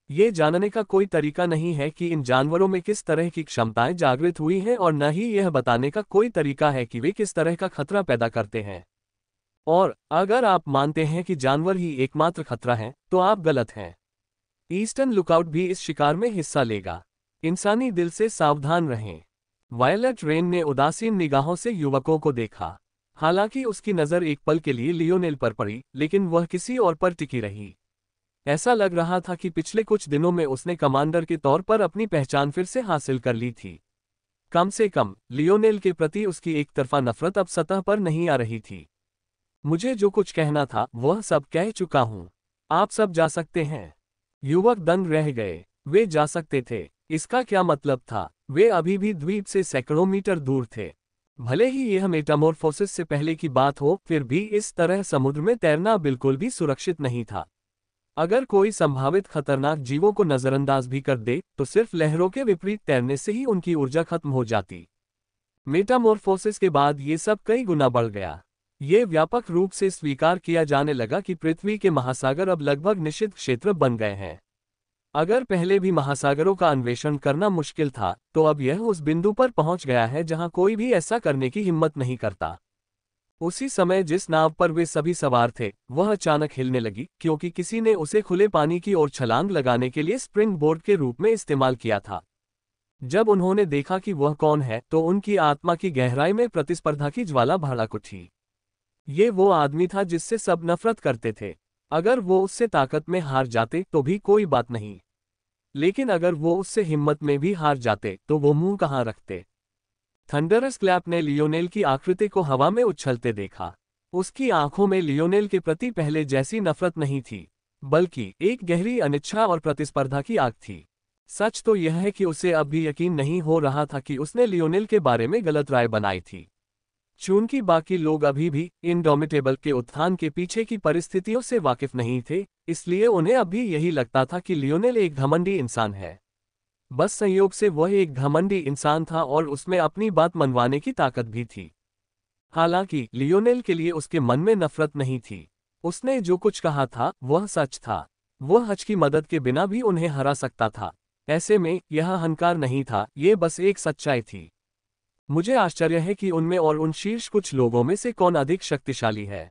ये जानने का कोई तरीका नहीं है कि इन जानवरों में किस तरह की क्षमताएं जागृत हुई हैं और न ही यह बताने का कोई तरीका है कि वे किस तरह का खतरा पैदा करते हैं। और अगर आप मानते हैं कि जानवर ही एकमात्र खतरा है, तो आप गलत हैं। ईस्टर्न लुकआउट भी इस शिकार में हिस्सा लेगा। इंसानी दिल से सावधान रहें। वायलेट रेन ने उदासीन निगाहों से युवकों को देखा। हालांकि उसकी नज़र एक पल के लिए लियोनेल पर पड़ी, लेकिन वह किसी और पर टिकी रही। ऐसा लग रहा था कि पिछले कुछ दिनों में उसने कमांडर के तौर पर अपनी पहचान फिर से हासिल कर ली थी। कम से कम लियोनेल के प्रति उसकी एक तरफा नफरत अब सतह पर नहीं आ रही थी। मुझे जो कुछ कहना था वह सब कह चुका हूं। आप सब जा सकते हैं। युवक दंग रह गए। वे जा सकते थे, इसका क्या मतलब था? वे अभी भी द्वीप से सैकड़ों मीटर दूर थे। भले ही यह मेटामॉर्फोसिस से पहले की बात हो, फिर भी इस तरह समुद्र में तैरना बिल्कुल भी सुरक्षित नहीं था। अगर कोई संभावित खतरनाक जीवों को नजरअंदाज भी कर दे, तो सिर्फ लहरों के विपरीत तैरने से ही उनकी ऊर्जा खत्म हो जाती। मेटामॉर्फोसिस के बाद ये सब कई गुना बढ़ गया। ये व्यापक रूप से स्वीकार किया जाने लगा कि पृथ्वी के महासागर अब लगभग निषिद्ध क्षेत्र बन गए हैं। अगर पहले भी महासागरों का अन्वेषण करना मुश्किल था, तो अब यह उस बिंदु पर पहुंच गया है जहां कोई भी ऐसा करने की हिम्मत नहीं करता। उसी समय जिस नाव पर वे सभी सवार थे, वह अचानक हिलने लगी, क्योंकि किसी ने उसे खुले पानी की ओर छलांग लगाने के लिए स्प्रिंग बोर्ड के रूप में इस्तेमाल किया था। जब उन्होंने देखा कि वह कौन है, तो उनकी आत्मा की गहराई में प्रतिस्पर्धा की ज्वाला भड़क उठी। ये वो आदमी था जिससे सब नफरत करते थे। अगर वो उससे ताकत में हार जाते तो भी कोई बात नहीं, लेकिन अगर वो उससे हिम्मत में भी हार जाते तो वो मुंह कहाँ रखते। थंडरस क्लैप ने लियोनेल की आकृति को हवा में उछलते देखा। उसकी आंखों में लियोनेल के प्रति पहले जैसी नफरत नहीं थी, बल्कि एक गहरी अनिच्छा और प्रतिस्पर्धा की आग थी। सच तो यह है कि उसे अब भी यकीन नहीं हो रहा था कि उसने लियोनेल के बारे में गलत राय बनाई थी। चूंकि बाकी लोग अभी भी इंडोमिटेबल के उत्थान के पीछे की परिस्थितियों से वाकिफ नहीं थे, इसलिए उन्हें अभी यही लगता था कि लियोनेल एक घमंडी इंसान है। बस संयोग से वह एक घमंडी इंसान था और उसमें अपनी बात मनवाने की ताकत भी थी। हालांकि लियोनेल के लिए उसके मन में नफरत नहीं थी। उसने जो कुछ कहा था वह सच था। वह हज की मदद के बिना भी उन्हें हरा सकता था। ऐसे में यह अहंकार नहीं था, ये बस एक सच्चाई थी। मुझे आश्चर्य है कि उनमें और उन शीर्ष कुछ लोगों में से कौन अधिक शक्तिशाली है।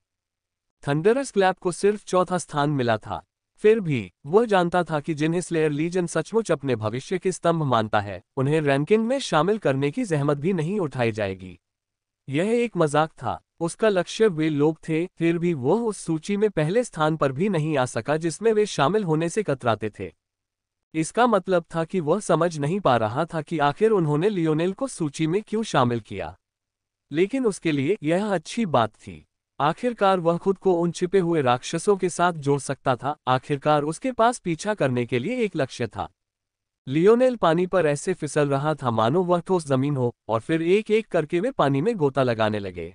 थंडरस क्लैप को सिर्फ चौथा स्थान मिला था। फिर भी वह जानता था कि जिन्हें स्लेयर लीजन सचमुच अपने भविष्य के स्तंभ मानता है, उन्हें रैंकिंग में शामिल करने की जहमत भी नहीं उठाई जाएगी। यह एक मजाक था। उसका लक्ष्य वे लोग थे, फिर भी वह उस सूची में पहले स्थान पर भी नहीं आ सका जिसमें वे शामिल होने से कतराते थे। इसका मतलब था कि वह समझ नहीं पा रहा था कि आखिर उन्होंने लियोनेल को सूची में क्यों शामिल किया। लेकिन उसके लिए यह अच्छी बात थी। आखिरकार वह खुद को उन छिपे हुए राक्षसों के साथ जोड़ सकता था। आखिरकार उसके पास पीछा करने के लिए एक लक्ष्य था। लियोनेल पानी पर ऐसे फिसल रहा था मानो वह ठोस जमीन हो, और फिर एक एक करके वे पानी में गोता लगाने लगे।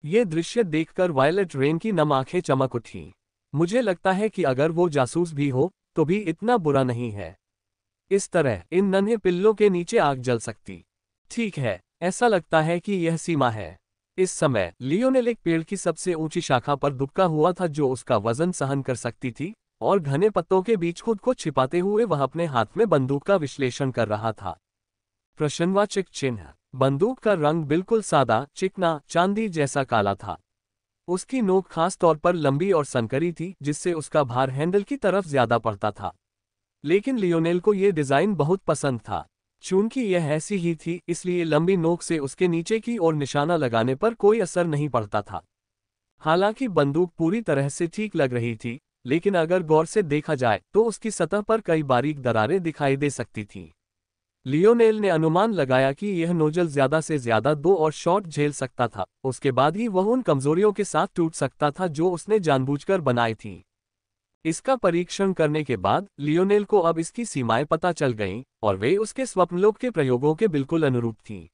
ये दृश्य देखकर वायलेट रेन की नम आंखें चमक उठी। मुझे लगता है कि अगर वो जासूस भी हो तो भी इतना बुरा नहीं है। इस तरह इन नन्हे पिल्लों के नीचे आग जल सकती। ठीक है, ऐसा लगता है कि यह सीमा है। इस समय लियोनेल एक पेड़ की सबसे ऊंची शाखा पर दुबका हुआ था जो उसका वजन सहन कर सकती थी, और घने पत्तों के बीच खुद को छिपाते हुए वह अपने हाथ में बंदूक का विश्लेषण कर रहा था। प्रश्नवाचक चिन्ह। बंदूक का रंग बिल्कुल सादा, चिकना, चांदी जैसा काला था। उसकी नोक खास तौर पर लंबी और संकरी थी, जिससे उसका भार हैंडल की तरफ ज्यादा पड़ता था। लेकिन लियोनेल को यह डिजाइन बहुत पसंद था। चूंकि यह ऐसी ही थी, इसलिए लंबी नोक से उसके नीचे की ओर निशाना लगाने पर कोई असर नहीं पड़ता था। हालांकि बंदूक पूरी तरह से ठीक लग रही थी, लेकिन अगर गौर से देखा जाए तो उसकी सतह पर कई बारीक दरारें दिखाई दे सकती थीं। लियोनेल ने अनुमान लगाया कि यह नोजल ज्यादा से ज्यादा 2 और शॉट झेल सकता था, उसके बाद ही वह उन कमजोरियों के साथ टूट सकता था जो उसने जानबूझकर बनाई थी। इसका परीक्षण करने के बाद लियोनेल को अब इसकी सीमाएं पता चल गईं, और वे उसके स्वप्नलोक के प्रयोगों के बिल्कुल अनुरूप थीं।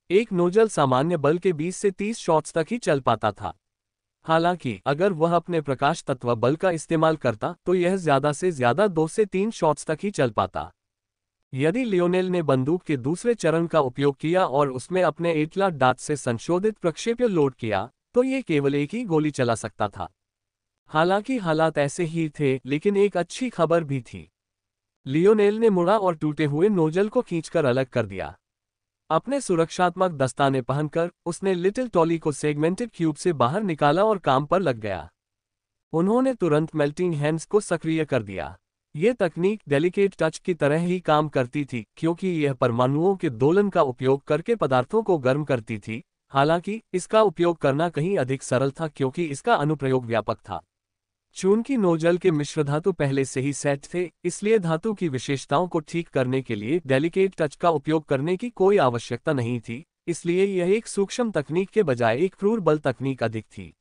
एक नोजल सामान्य बल के 20 से 30 शॉट्स तक ही चल पाता था। हालांकि अगर वह अपने प्रकाश तत्व बल का इस्तेमाल करता तो यह ज्यादा से ज्यादा 2 से 3 शॉट्स तक ही चल पाता। यदि लियोनेल ने बंदूक के दूसरे चरण का उपयोग किया और उसमें अपने एटला डार्ट से संशोधित प्रक्षेप्य लोड किया, तो यह केवल एक ही गोली चला सकता था। हालांकि हालात ऐसे ही थे, लेकिन एक अच्छी खबर भी थी। लियोनेल ने मुड़ा और टूटे हुए नोजल को खींचकर अलग कर दिया। अपने सुरक्षात्मक दस्ताने पहनकर उसने लिटिल टॉली को सेगमेंटेड क्यूब से बाहर निकाला और काम पर लग गया। उन्होंने तुरंत मेल्टिंग हैंड्स को सक्रिय कर दिया। यह तकनीक डेलिकेट टच की तरह ही काम करती थी, क्योंकि यह परमाणुओं के दोलन का उपयोग करके पदार्थों को गर्म करती थी। हालांकि इसका उपयोग करना कहीं अधिक सरल था क्योंकि इसका अनुप्रयोग व्यापक था। चूंकि नोजल के मिश्र धातु पहले से ही सेट थे, इसलिए धातु की विशेषताओं को ठीक करने के लिए डेलिकेट टच का उपयोग करने की कोई आवश्यकता नहीं थी, इसलिए यह एक सूक्ष्म तकनीक के बजाय एक क्रूर बल तकनीक अधिक थी।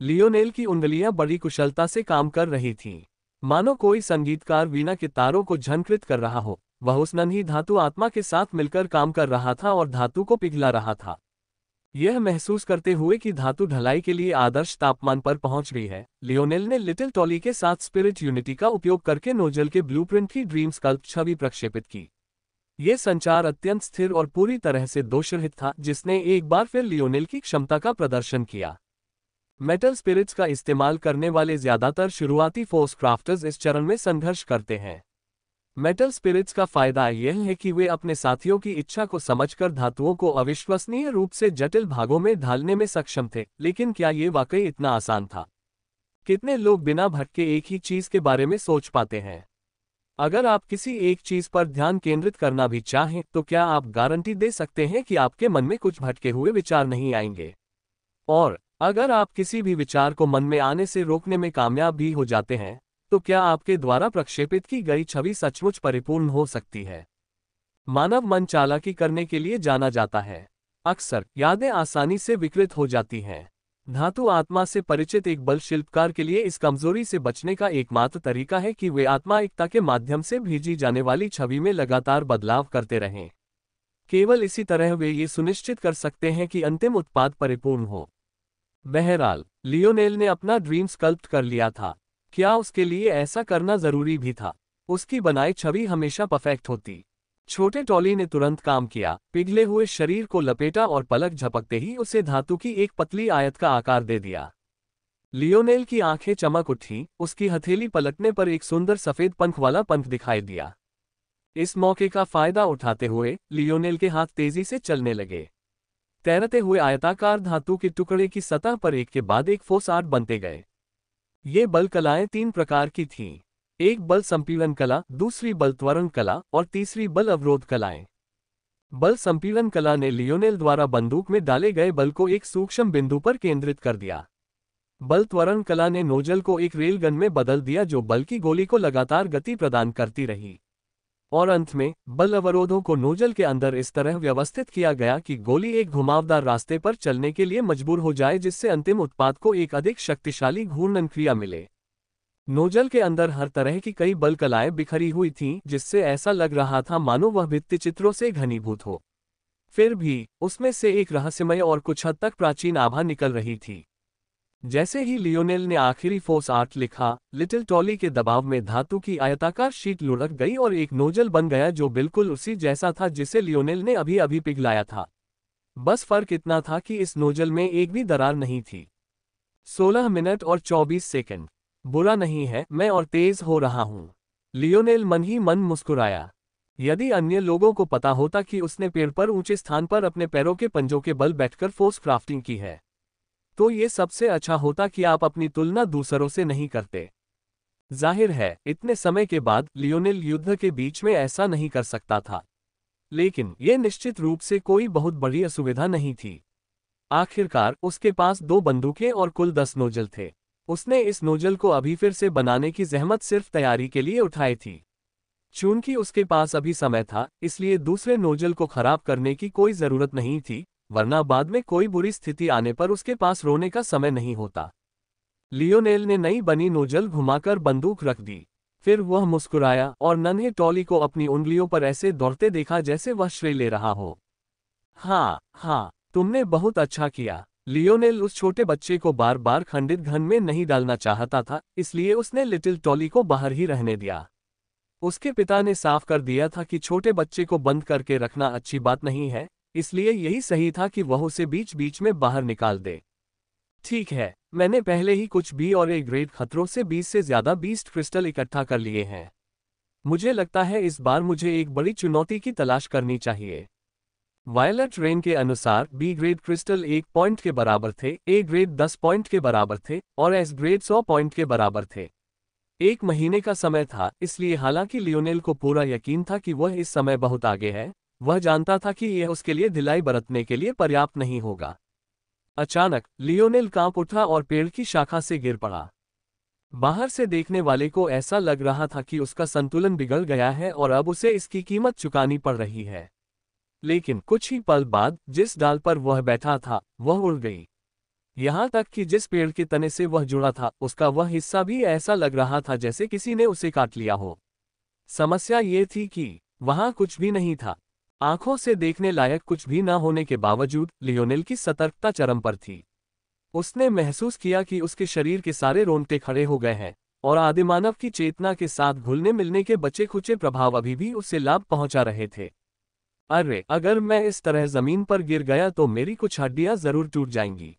लियोनेल की उंगलियां बड़ी कुशलता से काम कर रही थीं, मानो कोई संगीतकार वीणा के तारों को झनकृत कर रहा हो। वह उस नन्ही धातु आत्मा के साथ मिलकर काम कर रहा था और धातु को पिघला रहा था। यह महसूस करते हुए कि धातु ढलाई के लिए आदर्श तापमान पर पहुंच गई है, लियोनेल ने लिटिल टॉली के साथ स्पिरिट यूनिटी का उपयोग करके नोजल के ब्लूप्रिंट की ड्रीम स्कल्प छवि प्रक्षेपित की। यह संचार अत्यंत स्थिर और पूरी तरह से दोषरहित था, जिसने एक बार फिर लियोनेल की क्षमता का प्रदर्शन किया। मेटल स्पिरिट्स का इस्तेमाल करने वाले ज्यादातर शुरुआती फोर्स क्राफ्टर्स इस चरण में संघर्ष करते हैं। मेटल स्पिरिट्स का फायदा यह है कि वे अपने साथियों की इच्छा को समझकर धातुओं को अविश्वसनीय रूप से जटिल भागों में ढालने में सक्षम थे। लेकिन क्या ये वाकई इतना आसान था? कितने लोग बिना भटके एक ही चीज के बारे में सोच पाते हैं? अगर आप किसी एक चीज पर ध्यान केंद्रित करना भी चाहें, तो क्या आप गारंटी दे सकते हैं कि आपके मन में कुछ भटके हुए विचार नहीं आएंगे? और अगर आप किसी भी विचार को मन में आने से रोकने में कामयाब भी हो जाते हैं, तो क्या आपके द्वारा प्रक्षेपित की गई छवि सचमुच परिपूर्ण हो सकती है? मानव मन चालाकी करने के लिए जाना जाता है। अक्सर यादें आसानी से विकृत हो जाती हैं। धातु आत्मा से परिचित एक बल शिल्पकार के लिए इस कमजोरी से बचने का एकमात्र तरीका है कि वे आत्मा एकता के माध्यम से भेजी जाने वाली छवि में लगातार बदलाव करते रहें। केवल इसी तरह वे ये सुनिश्चित कर सकते हैं कि अंतिम उत्पाद परिपूर्ण हो। बहरहाल, लियोनेल ने अपना ड्रीम स्कल्प्ट कर लिया था। क्या उसके लिए ऐसा करना जरूरी भी था? उसकी बनाई छवि हमेशा परफेक्ट होती। छोटे टॉली ने तुरंत काम किया, पिघले हुए शरीर को लपेटा और पलक झपकते ही उसे धातु की एक पतली आयत का आकार दे दिया। लियोनेल की आंखें चमक उठी, उसकी हथेली पलटने पर एक सुंदर सफेद पंख वाला पंख दिखाई दिया। इस मौके का फायदा उठाते हुए लियोनेल के हाथ तेजी से चलने लगे। तैरते हुए आयताकार धातु के टुकड़े की सतह पर एक के बाद एक फोर्स आर्ट बनते गए। ये बल कलाएं 3 प्रकार की थीं। एक बल संपीड़न कला, दूसरी बल त्वरण कला और तीसरी बल अवरोध कलाएं। बल संपीड़न कला ने लियोनेल द्वारा बंदूक में डाले गए बल को एक सूक्ष्म बिंदु पर केंद्रित कर दिया। बल त्वरण कला ने नोजल को एक रेलगन में बदल दिया जो बल की गोली को लगातार गति प्रदान करती रही। और अंत में बल अवरोधों को नोजल के अंदर इस तरह व्यवस्थित किया गया कि गोली एक घुमावदार रास्ते पर चलने के लिए मजबूर हो जाए, जिससे अंतिम उत्पाद को एक अधिक शक्तिशाली घूर्णन क्रिया मिले। नोजल के अंदर हर तरह की कई बल कलाएं बिखरी हुई थीं, जिससे ऐसा लग रहा था मानो वह भित्तिचित्रों से घनीभूत हो। फिर भी उसमें से एक रहस्यमय और कुछ हद तक प्राचीन आभा निकल रही थी। जैसे ही लियोनेल ने आखिरी फोर्स 8 लिखा, लिटिल टॉली के दबाव में धातु की आयताकार शीट लुढ़क गई और एक नोजल बन गया जो बिल्कुल उसी जैसा था जिसे लियोनेल ने अभी अभी पिघलाया था। बस फर्क इतना था कि इस नोजल में एक भी दरार नहीं थी। 16 मिनट और 24 सेकंड। बुरा नहीं है, मैं और तेज हो रहा हूं। लियोनेल मन ही मन मुस्कुराया। यदि अन्य लोगों को पता होता कि उसने पेड़ पर ऊंचे स्थान पर अपने पैरों के पंजों के बल बैठकर फोर्स क्राफ्टिंग की है, तो ये सबसे अच्छा होता कि आप अपनी तुलना दूसरों से नहीं करते। जाहिर है, इतने समय के बाद लियोनेल युद्ध के बीच में ऐसा नहीं कर सकता था। लेकिन यह निश्चित रूप से कोई बहुत बड़ी असुविधा नहीं थी। आखिरकार उसके पास 2 बंदूकें और कुल 10 नोजल थे। उसने इस नोजल को अभी फिर से बनाने की जहमत सिर्फ तैयारी के लिए उठाई थी। चूंकि उसके पास अभी समय था, इसलिए दूसरे नोजल को खराब करने की कोई जरूरत नहीं थी, वरना बाद में कोई बुरी स्थिति आने पर उसके पास रोने का समय नहीं होता। लियोनेल ने नई बनी नोजल घुमाकर बंदूक रख दी। फिर वह मुस्कुराया और नन्हे टॉली को अपनी उंगलियों पर ऐसे दौड़ते देखा जैसे वह श्रेय ले रहा हो। हाँ हाँ, तुमने बहुत अच्छा किया। लियोनेल उस छोटे बच्चे को बार बार खंडित घन में नहीं डालना चाहता था, इसलिए उसने लिटिल टॉली को बाहर ही रहने दिया। उसके पिता ने साफ कर दिया था कि छोटे बच्चे को बंद करके रखना अच्छी बात नहीं है, इसलिए यही सही था कि वह उसे बीच बीच में बाहर निकाल दे। ठीक है, मैंने पहले ही कुछ बी और ए ग्रेड खतरों से 20 से ज्यादा बीस्ट क्रिस्टल इकट्ठा कर लिए हैं। मुझे लगता है इस बार मुझे एक बड़ी चुनौती की तलाश करनी चाहिए। वायलट रेन के अनुसार बी ग्रेड क्रिस्टल 1 पॉइंट के बराबर थे, ए ग्रेड 10 पॉइंट के बराबर थे और एस ग्रेड 100 पॉइंट के बराबर थे। 1 महीने का समय था, इसलिए हालांकि लियोनेल को पूरा यकीन था कि वह इस समय बहुत आगे है, वह जानता था कि यह उसके लिए ढिलाई बरतने के लिए पर्याप्त नहीं होगा। अचानक लियोनेल कांप उठा और पेड़ की शाखा से गिर पड़ा। बाहर से देखने वाले को ऐसा लग रहा था कि उसका संतुलन बिगड़ गया है और अब उसे इसकी कीमत चुकानी पड़ रही है। लेकिन कुछ ही पल बाद जिस डाल पर वह बैठा था, वह उड़ गई। यहां तक कि जिस पेड़ के तने से वह जुड़ा था, उसका वह हिस्सा भी ऐसा लग रहा था जैसे किसी ने उसे काट लिया हो। समस्या ये थी कि वहां कुछ भी नहीं था। आंखों से देखने लायक कुछ भी न होने के बावजूद लियोनेल की सतर्कता चरम पर थी। उसने महसूस किया कि उसके शरीर के सारे रोंगटे खड़े हो गए हैं और आदिमानव की चेतना के साथ घुलने मिलने के बचे खुचे प्रभाव अभी भी उसे लाभ पहुंचा रहे थे। अरे, अगर मैं इस तरह जमीन पर गिर गया तो मेरी कुछ हड्डियां जरूर टूट जाएंगी।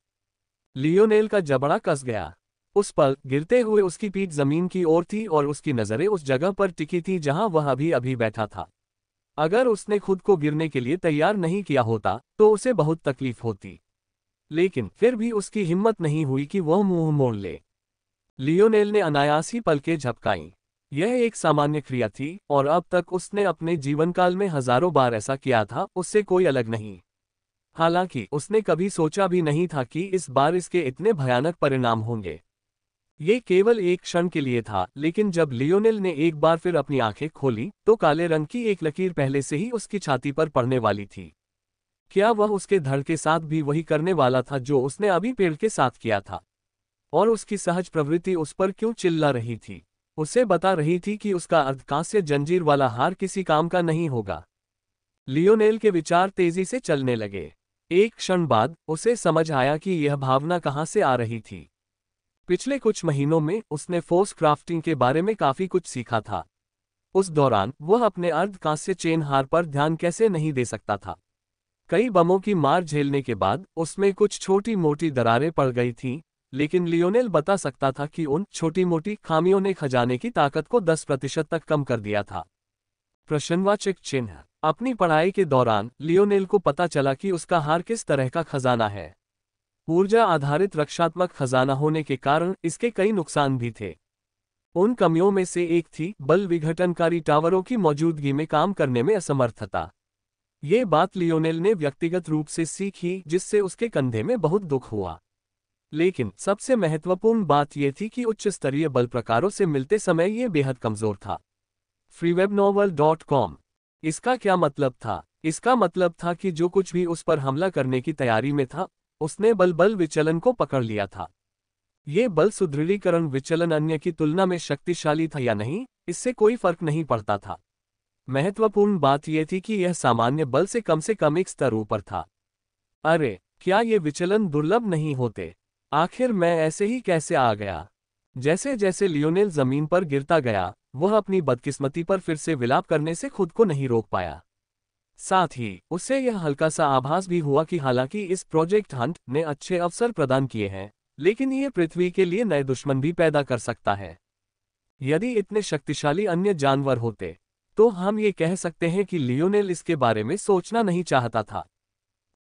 लियोनेल का जबड़ा कस गया। उस पल गिरते हुए उसकी पीठ जमीन की ओर थी और उसकी नजरें उस जगह पर टिकी थी जहां वह अभी अभी बैठा था। अगर उसने खुद को गिरने के लिए तैयार नहीं किया होता तो उसे बहुत तकलीफ होती, लेकिन फिर भी उसकी हिम्मत नहीं हुई कि वह मुंह मोड़ ले। लियोनेल ने अनायास ही पलकें झपकाईं। यह एक सामान्य क्रिया थी और अब तक उसने अपने जीवनकाल में हजारों बार ऐसा किया था, उससे कोई अलग नहीं। हालांकि उसने कभी सोचा भी नहीं था कि इस बार इसके इतने भयानक परिणाम होंगे। ये केवल एक क्षण के लिए था, लेकिन जब लियोनेल ने एक बार फिर अपनी आंखें खोली तो काले रंग की एक लकीर पहले से ही उसकी छाती पर पड़ने वाली थी। क्या वह उसके धड़ के साथ भी वही करने वाला था जो उसने अभी पेड़ के साथ किया था? और उसकी सहज प्रवृत्ति उस पर क्यों चिल्ला रही थी? उसे बता रही थी कि उसका अर्धकांस्य जंजीर वाला हार किसी काम का नहीं होगा। लियोनेल के विचार तेजी से चलने लगे। एक क्षण बाद उसे समझ आया कि यह भावना कहां से आ रही थी। पिछले कुछ महीनों में उसने फोर्स क्राफ्टिंग के बारे में काफी कुछ सीखा था। उस दौरान वह अपने अर्धकांस्य चेन हार पर ध्यान कैसे नहीं दे सकता था। कई बमों की मार झेलने के बाद उसमें कुछ छोटी मोटी दरारें पड़ गई थीं, लेकिन लियोनेल बता सकता था कि उन छोटी मोटी खामियों ने खजाने की ताकत को 10% तक कम कर दिया था। प्रश्नवाचक चिन्ह। अपनी पढ़ाई के दौरान लियोनेल को पता चला कि उसका हार किस तरह का खजाना है। ऊर्जा आधारित रक्षात्मक खजाना होने के कारण इसके कई नुकसान भी थे। उन कमियों में से एक थी बल विघटनकारी टावरों की मौजूदगी में काम करने में असमर्थता। ये बात लियोनेल ने व्यक्तिगत रूप से सीखी, जिससे उसके कंधे में बहुत दुख हुआ। लेकिन सबसे महत्वपूर्ण बात यह थी कि उच्च स्तरीय बल प्रकारों से मिलते समय ये बेहद कमजोर था। freewebnovel.com। इसका क्या मतलब था? इसका मतलब था कि जो कुछ भी उस पर हमला करने की तैयारी में था, उसने बल विचलन को पकड़ लिया था। ये बल सुदृढ़ीकरण विचलन अन्य की तुलना में शक्तिशाली था या नहीं, इससे कोई फर्क नहीं पड़ता था। महत्वपूर्ण बात यह थी कि यह सामान्य बल से कम एक स्तर ऊपर था। अरे, क्या ये विचलन दुर्लभ नहीं होते? आखिर मैं ऐसे ही कैसे आ गया? जैसे जैसे लियोनेल जमीन पर गिरता गया, वह अपनी बदकिस्मती पर फिर से विलाप करने से खुद को नहीं रोक पाया। साथ ही उसे यह हल्का सा आभास भी हुआ कि हालांकि इस प्रोजेक्ट हंट ने अच्छे अवसर प्रदान किए हैं, लेकिन ये पृथ्वी के लिए नए दुश्मन भी पैदा कर सकता है। यदि इतने शक्तिशाली अन्य जानवर होते, तो हम ये कह सकते हैं कि लियोनेल इसके बारे में सोचना नहीं चाहता था।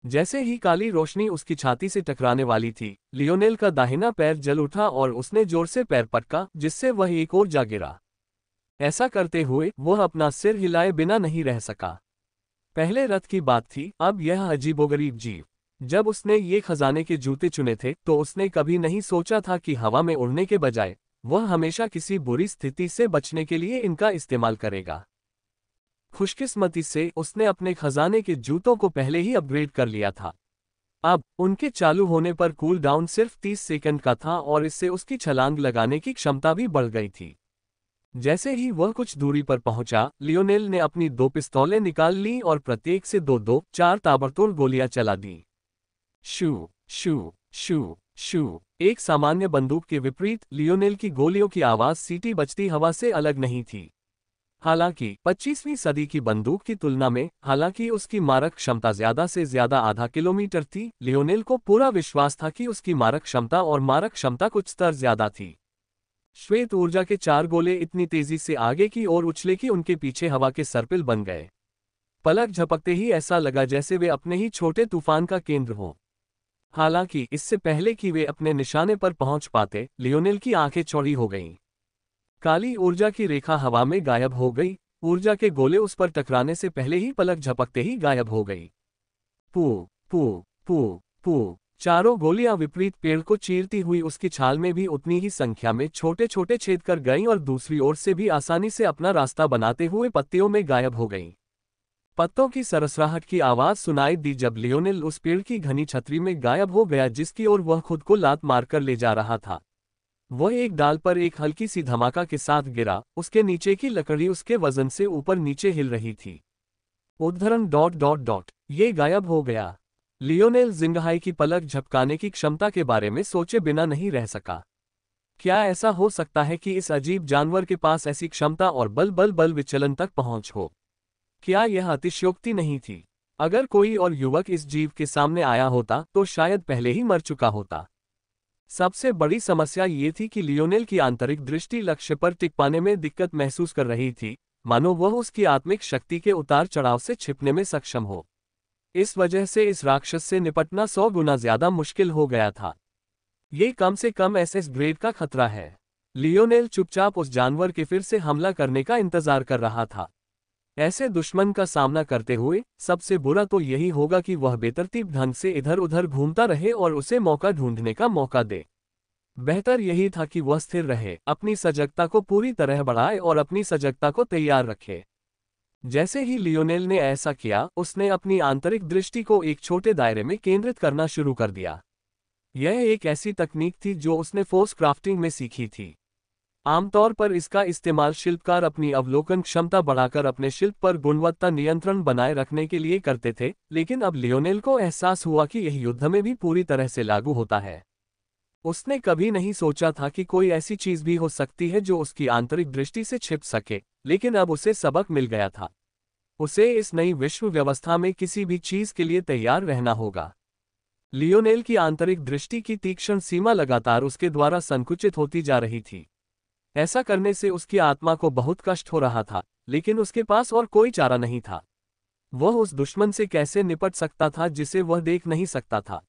जैसे ही काली रोशनी उसकी छाती से टकराने वाली थी, लियोनेल का दाहिना पैर जल उठा और उसने जोर से पैर पटका, जिससे वह एक ओर जा गिरा। ऐसा करते हुए वह अपना सिर हिलाए बिना नहीं रह सका। पहले रथ की बात थी, अब यह अजीबोगरीब जीव। जब उसने ये खजाने के जूते चुने थे तो उसने कभी नहीं सोचा था कि हवा में उड़ने के बजाय वह हमेशा किसी बुरी स्थिति से बचने के लिए इनका इस्तेमाल करेगा। खुशकिस्मती से उसने अपने खजाने के जूतों को पहले ही अपग्रेड कर लिया था। अब उनके चालू होने पर कूल डाउन सिर्फ 30 सेकंड का था और इससे उसकी छलांग लगाने की क्षमता भी बढ़ गई थी। जैसे ही वह कुछ दूरी पर पहुंचा, लियोनेल ने अपनी 2 पिस्तौलें निकाल लीं और प्रत्येक से 2-2-4 ताबड़तोड़ गोलियां चला दी। शू शू शू शू। एक सामान्य बंदूक के विपरीत लियोनेल की गोलियों की आवाज सीटी बजती हवा से अलग नहीं थी। हालांकि 25वीं सदी की बंदूक की तुलना में हालांकि उसकी मारक क्षमता ज्यादा से ज्यादा आधा किलोमीटर थी, लियोनेल को पूरा विश्वास था कि उसकी मारक क्षमता और मारक क्षमता कुछ स्तर ज्यादा थी। श्वेत ऊर्जा के 4 गोले इतनी तेजी से आगे की ओर उछले कि उनके पीछे हवा के सर्पिल बन गए। पलक झपकते ही ऐसा लगा जैसे वे अपने ही छोटे तूफान का केंद्र हों। हालांकि इससे पहले कि वे अपने निशाने पर पहुंच पाते, लियोनेल की आंखें चौड़ी हो गईं। काली ऊर्जा की रेखा हवा में गायब हो गई, ऊर्जा के गोले उस पर टकराने से पहले ही पलक झपकते ही गायब हो गई। पू पू पू पू। चारों गोलियां विपरीत पेड़ को चीरती हुई उसकी छाल में भी उतनी ही संख्या में छोटे छोटे छेद कर गईं और दूसरी ओर से भी आसानी से अपना रास्ता बनाते हुए पत्तियों में गायब हो गईं। पत्तों की सरसराहट की आवाज सुनाई दी जब लियोनेल उस पेड़ की घनी छतरी में गायब हो गया जिसकी ओर वह खुद को लात मारकर ले जा रहा था। वह एक डाल पर एक हल्की सी धमाका के साथ गिरा, उसके नीचे की लकड़ी उसके वजन से ऊपर नीचे हिल रही थी। उद्धरण ... ये गायब हो गया। लियोनेल जिंगहाई की पलक झपकाने की क्षमता के बारे में सोचे बिना नहीं रह सका। क्या ऐसा हो सकता है कि इस अजीब जानवर के पास ऐसी क्षमता और बल विचलन तक पहुंच हो? क्या यह अतिशयोक्ति नहीं थी? अगर कोई और युवक इस जीव के सामने आया होता तो शायद पहले ही मर चुका होता। सबसे बड़ी समस्या ये थी कि लियोनेल की आंतरिक दृष्टि लक्ष्य पर टिक पाने में दिक्कत महसूस कर रही थी, मानो वह उसकी आत्मिक शक्ति के उतार चढ़ाव से छिपने में सक्षम हो। इस वजह से इस राक्षस से निपटना 100 गुना ज्यादा मुश्किल हो गया था। ये कम से कम SS ग्रेड का खतरा है। लियोनेल चुपचाप उस जानवर के फिर से हमला करने का इंतजार कर रहा था। ऐसे दुश्मन का सामना करते हुए सबसे बुरा तो यही होगा कि वह बेतरतीब ढंग से इधर उधर घूमता रहे और उसे मौका ढूंढने का मौका दे। बेहतर यही था कि वह स्थिर रहे, अपनी सजगता को पूरी तरह बढ़ाए और अपनी सजगता को तैयार रखे। जैसे ही लियोनेल ने ऐसा किया, उसने अपनी आंतरिक दृष्टि को एक छोटे दायरे में केंद्रित करना शुरू कर दिया। यह एक ऐसी तकनीक थी जो उसने फोर्स क्राफ्टिंग में सीखी थी। आमतौर पर इसका इस्तेमाल शिल्पकार अपनी अवलोकन क्षमता बढ़ाकर अपने शिल्प पर गुणवत्ता नियंत्रण बनाए रखने के लिए करते थे, लेकिन अब लियोनेल को एहसास हुआ कि यह युद्ध में भी पूरी तरह से लागू होता है। उसने कभी नहीं सोचा था कि कोई ऐसी चीज भी हो सकती है जो उसकी आंतरिक दृष्टि से छिप सके, लेकिन अब उसे सबक मिल गया था। उसे इस नई विश्व व्यवस्था में किसी भी चीज के लिए तैयार रहना होगा। लियोनेल की आंतरिक दृष्टि की तीक्ष्ण सीमा लगातार उसके द्वारा संकुचित होती जा रही थी। ऐसा करने से उसकी आत्मा को बहुत कष्ट हो रहा था, लेकिन उसके पास और कोई चारा नहीं था। वह उस दुश्मन से कैसे निपट सकता था जिसे वह देख नहीं सकता था।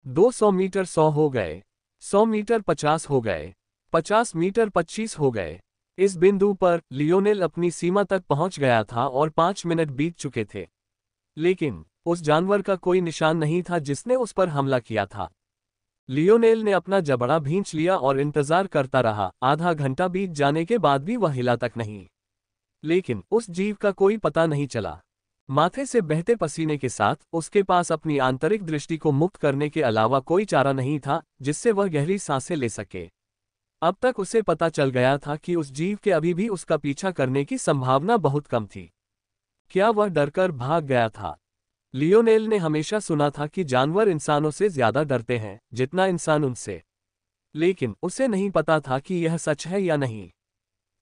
200 मीटर 100 हो गए, 100 मीटर 50 हो गए, 50 मीटर 25 हो गए। इस बिंदु पर लियोनेल अपनी सीमा तक पहुंच गया था और 5 मिनट बीत चुके थे। लेकिन उस जानवर का कोई निशान नहीं था जिसने उस पर हमला किया था। लियोनेल ने अपना जबड़ा भींच लिया और इंतजार करता रहा। आधा घंटा बीत जाने के बाद भी वह हिला तक नहीं, लेकिन उस जीव का कोई पता नहीं चला। माथे से बहते पसीने के साथ उसके पास अपनी आंतरिक दृष्टि को मुक्त करने के अलावा कोई चारा नहीं था जिससे वह गहरी सांसें ले सके। अब तक उसे पता चल गया था कि उस जीव के अभी भी उसका पीछा करने की संभावना बहुत कम थी। क्या वह डरकर भाग गया था? लियोनेल ने हमेशा सुना था कि जानवर इंसानों से ज्यादा डरते हैं जितना इंसान उनसे, लेकिन उसे नहीं पता था कि यह सच है या नहीं।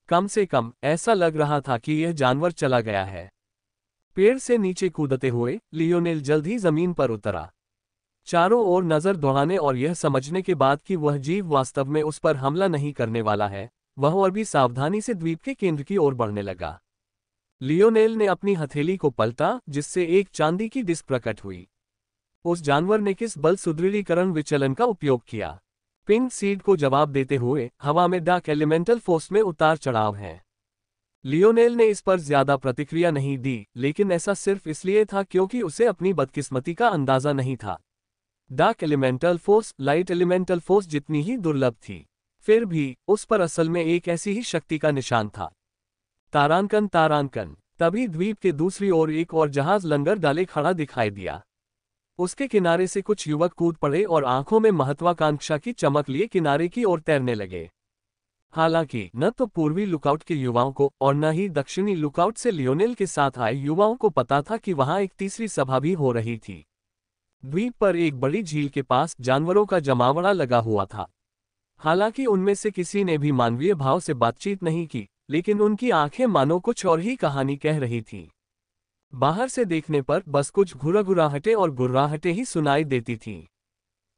कम से कम ऐसा लग रहा था कि यह जानवर चला गया है। पेड़ से नीचे कूदते हुए लियोनेल जल्द ही जमीन पर उतरा, चारों ओर नजर दौड़ाने और यह समझने के बाद कि वह जीव वास्तव में उस पर हमला नहीं करने वाला है, वह और भी सावधानी से द्वीप के केंद्र की ओर बढ़ने लगा। लियोनेल ने अपनी हथेली को पलटा जिससे एक चांदी की डिस्क प्रकट हुई। उस जानवर ने किस बल सुदृढ़ीकरण विचलन का उपयोग किया? पिंक सीड को जवाब देते हुए हवा में डार्क एलिमेंटल फोर्स में उतार चढ़ाव है। लियोनेल ने इस पर ज्यादा प्रतिक्रिया नहीं दी, लेकिन ऐसा सिर्फ इसलिए था क्योंकि उसे अपनी बदकिस्मती का अंदाजा नहीं था। Dark elemental force light elemental force जितनी ही दुर्लभ थी, फिर भी उस पर असल में एक ऐसी ही शक्ति का निशान था। तारांकन तारांकन। तभी द्वीप के दूसरी ओर एक और जहाज लंगर डाले खड़ा दिखाई दिया। उसके किनारे से कुछ युवक कूद पड़े और आंखों में महत्वाकांक्षा की चमक लिए किनारे की ओर तैरने लगे। हालांकि न तो पूर्वी लुकआउट के युवाओं को और न ही दक्षिणी लुकआउट से लियोनेल के साथ आए युवाओं को पता था कि वहां एक तीसरी सभा भी हो रही थी। द्वीप पर एक बड़ी झील के पास जानवरों का जमावड़ा लगा हुआ था। हालांकि उनमें से किसी ने भी मानवीय भाव से बातचीत नहीं की, लेकिन उनकी आंखें मानो कुछ और ही कहानी कह रही थीं। बाहर से देखने पर बस कुछ घुरघुराहटें और गुर्राहटें ही सुनाई देती थीं,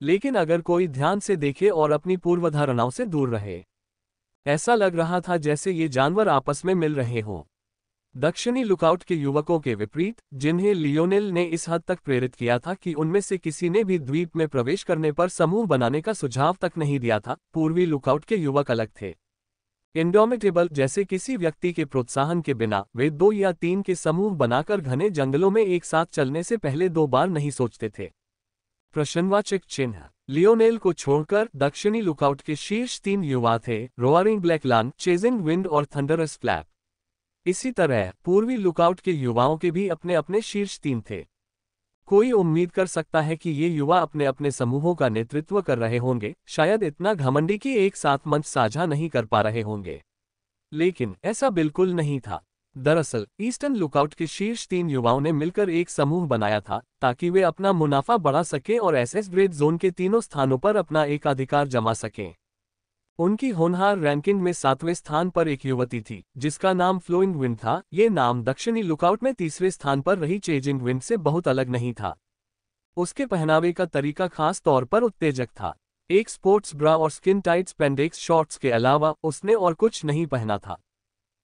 लेकिन अगर कोई ध्यान से देखे और अपनी पूर्वधारणाओं से दूर रहे, ऐसा लग रहा था जैसे ये जानवर आपस में मिल रहे हों। दक्षिणी लुकआउट के युवकों के विपरीत, जिन्हें लियोनेल ने इस हद तक प्रेरित किया था कि उनमें से किसी ने भी द्वीप में प्रवेश करने पर समूह बनाने का सुझाव तक नहीं दिया था, पूर्वी लुकआउट के युवक अलग थे। इंडोमिटेबल जैसे किसी व्यक्ति के प्रोत्साहन के बिना वे 2 या 3 के समूह बनाकर घने जंगलों में एक साथ चलने से पहले 2 बार नहीं सोचते थे। प्रश्नवाचक चिन्ह। लियोनेल को छोड़कर दक्षिणी लुकआउट के शीर्ष 3 युवा थे, रोअरिंग ब्लैक लान, चेजिंग विंड और थंडरस फ्लैप। इसी तरह पूर्वी लुकआउट के युवाओं के भी अपने अपने शीर्ष 3 थे। कोई उम्मीद कर सकता है कि ये युवा अपने अपने समूहों का नेतृत्व कर रहे होंगे, शायद इतना घमंडी कि एक साथ मंच साझा नहीं कर पा रहे होंगे, लेकिन ऐसा बिल्कुल नहीं था। दरअसल ईस्टर्न लुकआउट के शीर्ष 3 युवाओं ने मिलकर एक समूह बनाया था ताकि वे अपना मुनाफा बढ़ा सकें और एसएस ग्रेड जोन के तीनों स्थानों पर अपना एकाधिकार जमा सकें। उनकी होनहार रैंकिंग में 7वें स्थान पर एक युवती थी जिसका नाम फ्लोइंग विंड था। ये नाम दक्षिणी लुकआउट में तीसरे स्थान पर रही चेजिंग विंड से बहुत अलग नहीं था। उसके पहनावे का तरीका खास तौर पर उत्तेजक था। एक स्पोर्ट्स ब्रा और स्किन टाइट स्पेंडेक्स शॉर्ट्स के अलावा उसने और कुछ नहीं पहना था।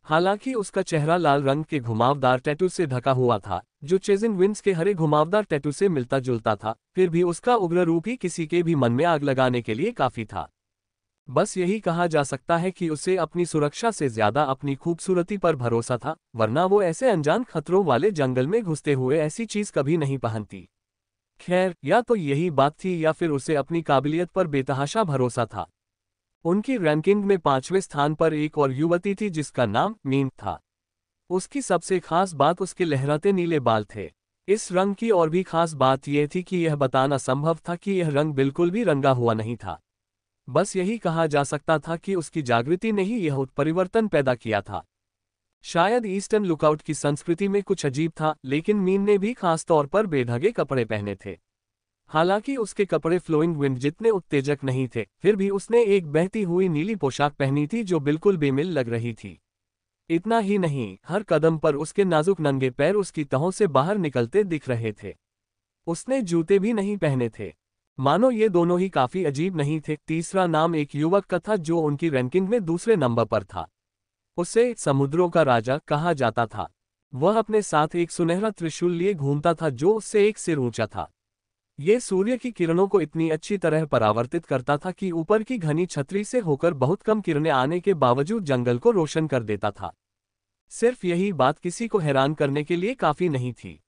हालांकि उसका चेहरा लाल रंग के घुमावदार टैटू से ढका हुआ था, जो चेजिंग विंड्स के हरे घुमावदार टैटू से मिलता जुलता था। फिर भी उसका उग्र रूप ही किसी के भी मन में आग लगाने के लिए काफी था। बस यही कहा जा सकता है कि उसे अपनी सुरक्षा से ज्यादा अपनी खूबसूरती पर भरोसा था, वरना वो ऐसे अनजान खतरों वाले जंगल में घुसते हुए ऐसी चीज कभी नहीं पहनती। खैर, या तो यही बात थी या फिर उसे अपनी काबिलियत पर बेतहाशा भरोसा था। उनकी रैंकिंग में 5वें स्थान पर एक और युवती थी जिसका नाम मीन था। उसकी सबसे खास बात उसके लहराते नीले बाल थे। इस रंग की और भी खास बात यह थी कि यह बताना संभव था कि यह रंग बिल्कुल भी रंगा हुआ नहीं था। बस यही कहा जा सकता था कि उसकी जागृति ने ही यह उत्परिवर्तन पैदा किया था। शायद ईस्टर्न लुकआउट की संस्कृति में कुछ अजीब था, लेकिन मीन ने भी खास तौर पर बेढंगे कपड़े पहने थे। हालांकि उसके कपड़े फ्लोइंग विंड जितने उत्तेजक नहीं थे, फिर भी उसने एक बहती हुई नीली पोशाक पहनी थी जो बिल्कुल बेमिल लग रही थी। इतना ही नहीं, हर कदम पर उसके नाजुक नंगे पैर उसकी तहों से बाहर निकलते दिख रहे थे। उसने जूते भी नहीं पहने थे। मानो ये दोनों ही काफी अजीब नहीं थे। तीसरा नाम एक युवक का था जो उनकी रैंकिंग में दूसरे नंबर पर था। उसे समुद्रों का राजा कहा जाता था। वह अपने साथ एक सुनहरा त्रिशूल लिए घूमता था जो उससे 1 सिर ऊंचा था। ये सूर्य की किरणों को इतनी अच्छी तरह परावर्तित करता था कि ऊपर की घनी छतरी से होकर बहुत कम किरणें आने के बावजूद जंगल को रोशन कर देता था। सिर्फ यही बात किसी को हैरान करने के लिए काफी नहीं थी।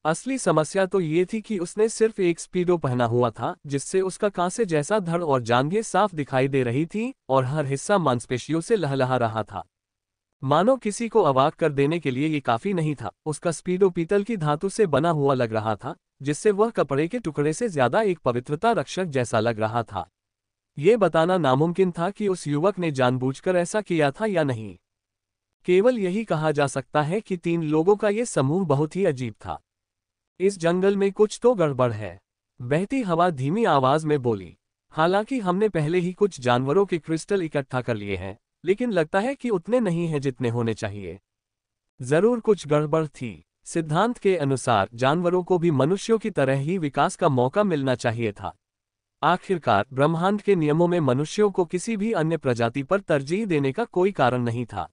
असली समस्या तो ये थी कि उसने सिर्फ एक स्पीडो पहना हुआ था जिससे उसका कांसे जैसा धड़ और जांघें साफ दिखाई दे रही थी और हर हिस्सा मांसपेशियों से लहलहा रहा था। मानो किसी को अवाक कर देने के लिए ये काफी नहीं था। उसका स्पीडो पीतल की धातु से बना हुआ लग रहा था, जिससे वह कपड़े के टुकड़े से ज्यादा एक पवित्रता रक्षक जैसा लग रहा था। ये बताना नामुमकिन था कि उस युवक ने जानबूझकर ऐसा किया था या नहीं। केवल यही कहा जा सकता है कि 3 लोगों का ये समूह बहुत ही अजीब था। इस जंगल में कुछ तो गड़बड़ है। बहती हवा धीमी आवाज में बोली। हालांकि हमने पहले ही कुछ जानवरों के क्रिस्टल इकट्ठा कर लिए हैं, लेकिन लगता है कि उतने नहीं हैं जितने होने चाहिए। जरूर कुछ गड़बड़ थी। सिद्धांत के अनुसार जानवरों को भी मनुष्यों की तरह ही विकास का मौका मिलना चाहिए था। आखिरकार ब्रह्मांड के नियमों में मनुष्यों को किसी भी अन्य प्रजाति पर तरजीह देने का कोई कारण नहीं था।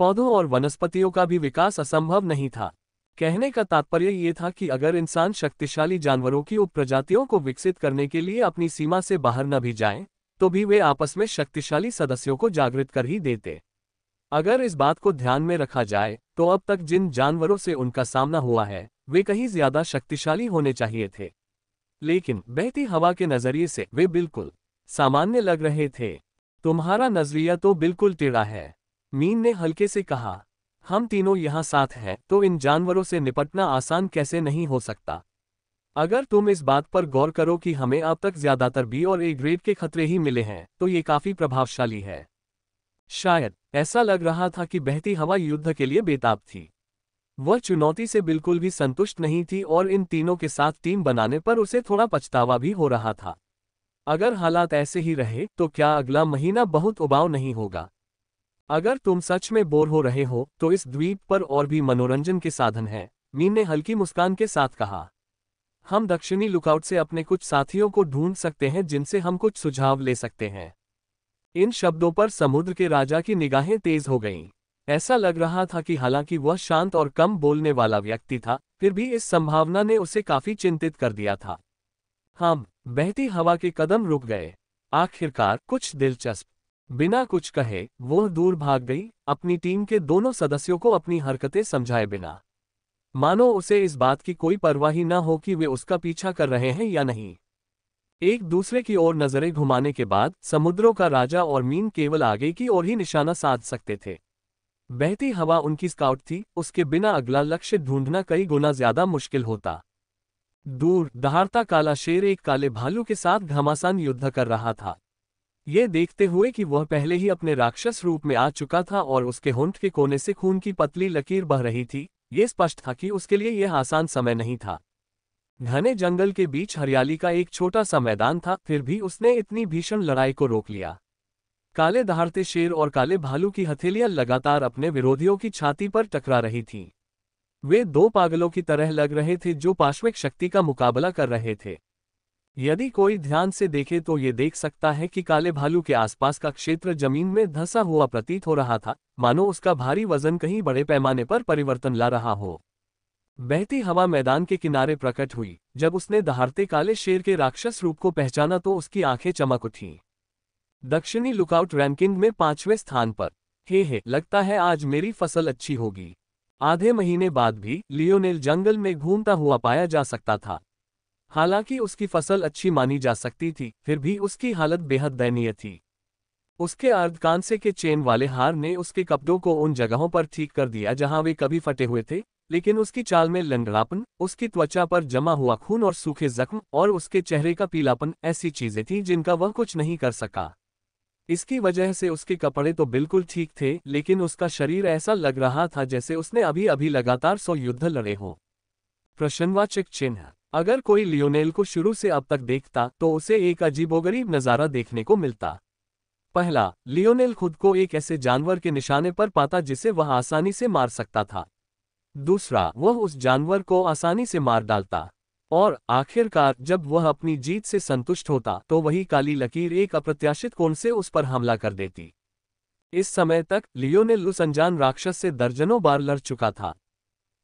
पौधों और वनस्पतियों का भी विकास असंभव नहीं था। कहने का तात्पर्य ये था कि अगर इंसान शक्तिशाली जानवरों की उपप्रजातियों को विकसित करने के लिए अपनी सीमा से बाहर न भी जाएं, तो भी वे आपस में शक्तिशाली सदस्यों को जागृत कर ही देते। अगर इस बात को ध्यान में रखा जाए तो अब तक जिन जानवरों से उनका सामना हुआ है वे कहीं ज्यादा शक्तिशाली होने चाहिए थे, लेकिन बहती हवा के नजरिए से वे बिल्कुल सामान्य लग रहे थे। तुम्हारा नजरिया तो बिल्कुल टेढ़ा है, मीन ने हल्के से कहा। हम तीनों यहाँ साथ हैं तो इन जानवरों से निपटना आसान कैसे नहीं हो सकता। अगर तुम इस बात पर गौर करो कि हमें अब तक ज्यादातर बी और ए ग्रेड के खतरे ही मिले हैं तो ये काफी प्रभावशाली है। शायद ऐसा लग रहा था कि बहती हवा युद्ध के लिए बेताब थी। वह चुनौती से बिल्कुल भी संतुष्ट नहीं थी और इन तीनों के साथ टीम बनाने पर उसे थोड़ा पछतावा भी हो रहा था। अगर हालात ऐसे ही रहे तो क्या अगला महीना बहुत उबाऊ नहीं होगा। अगर तुम सच में बोर हो रहे हो तो इस द्वीप पर और भी मनोरंजन के साधन हैं, मीन ने हल्की मुस्कान के साथ कहा। हम दक्षिणी लुकआउट से अपने कुछ साथियों को ढूंढ सकते हैं जिनसे हम कुछ सुझाव ले सकते हैं। इन शब्दों पर समुद्र के राजा की निगाहें तेज हो गईं। ऐसा लग रहा था कि हालांकि वह शांत और कम बोलने वाला व्यक्ति था, फिर भी इस संभावना ने उसे काफी चिंतित कर दिया था। हम बहती हवा के कदम रुक गए। आखिरकार कुछ दिलचस्प। बिना कुछ कहे वह दूर भाग गई, अपनी टीम के दोनों सदस्यों को अपनी हरकतें समझाए बिना, मानो उसे इस बात की कोई परवाह ही न हो कि वे उसका पीछा कर रहे हैं या नहीं। एक दूसरे की ओर नजरें घुमाने के बाद समुद्रों का राजा और मीन केवल आगे की ओर ही निशाना साध सकते थे। बहती हवा उनकी स्काउट थी, उसके बिना अगला लक्ष्य ढूंढना कई गुना ज्यादा मुश्किल होता। दूर दहाड़ता काला शेर एक काले भालू के साथ घमासान युद्ध कर रहा था। ये देखते हुए कि वह पहले ही अपने राक्षस रूप में आ चुका था और उसके होंठ के कोने से खून की पतली लकीर बह रही थी, ये स्पष्ट था कि उसके लिए यह आसान समय नहीं था। घने जंगल के बीच हरियाली का एक छोटा सा मैदान था, फिर भी उसने इतनी भीषण लड़ाई को रोक लिया। काले दहाड़ते शेर और काले भालू की हथेलियां लगातार अपने विरोधियों की छाती पर टकरा रही थीं। वे दो पागलों की तरह लग रहे थे जो पाश्विक शक्ति का मुकाबला कर रहे थे। यदि कोई ध्यान से देखे तो ये देख सकता है कि काले भालू के आसपास का क्षेत्र जमीन में धंसा हुआ प्रतीत हो रहा था, मानो उसका भारी वजन कहीं बड़े पैमाने पर परिवर्तन ला रहा हो। बहती हवा मैदान के किनारे प्रकट हुई। जब उसने दहाड़ते काले शेर के राक्षस रूप को पहचाना तो उसकी आंखें चमक उठीं। दक्षिणी लुकआउट रैंकिंग में 5वें स्थान पर। हे लगता है आज मेरी फसल अच्छी होगी। आधे महीने बाद भी लियोनेल जंगल में घूमता हुआ पाया जा सकता था। हालांकि उसकी फसल अच्छी मानी जा सकती थी, फिर भी उसकी हालत बेहद दयनीय थी। उसके अर्धकांसे के चेन वाले हार ने उसके कपड़ों को उन जगहों पर ठीक कर दिया जहां वे कभी फटे हुए थे, लेकिन उसकी चाल में लंगड़ापन, उसकी त्वचा पर जमा हुआ खून और सूखे जख्म और उसके चेहरे का पीलापन ऐसी चीजें थीं जिनका वह कुछ नहीं कर सका। इसकी वजह से उसके कपड़े तो बिल्कुल ठीक थे, लेकिन उसका शरीर ऐसा लग रहा था जैसे उसने अभी अभी लगातार 100 युद्ध लड़े हों। प्रश्नवाचक चिन्ह। अगर कोई लियोनेल को शुरू से अब तक देखता तो उसे एक अजीबोगरीब नज़ारा देखने को मिलता। पहला, लियोनेल खुद को एक ऐसे जानवर के निशाने पर पाता जिसे वह आसानी से मार सकता था। दूसरा, वह उस जानवर को आसानी से मार डालता। और आखिरकार जब वह अपनी जीत से संतुष्ट होता तो वही काली लकीर एक अप्रत्याशित कोण से उस पर हमला कर देती। इस समय तक लियोनेल उस अनजान राक्षस से दर्जनों बार लड़ चुका था,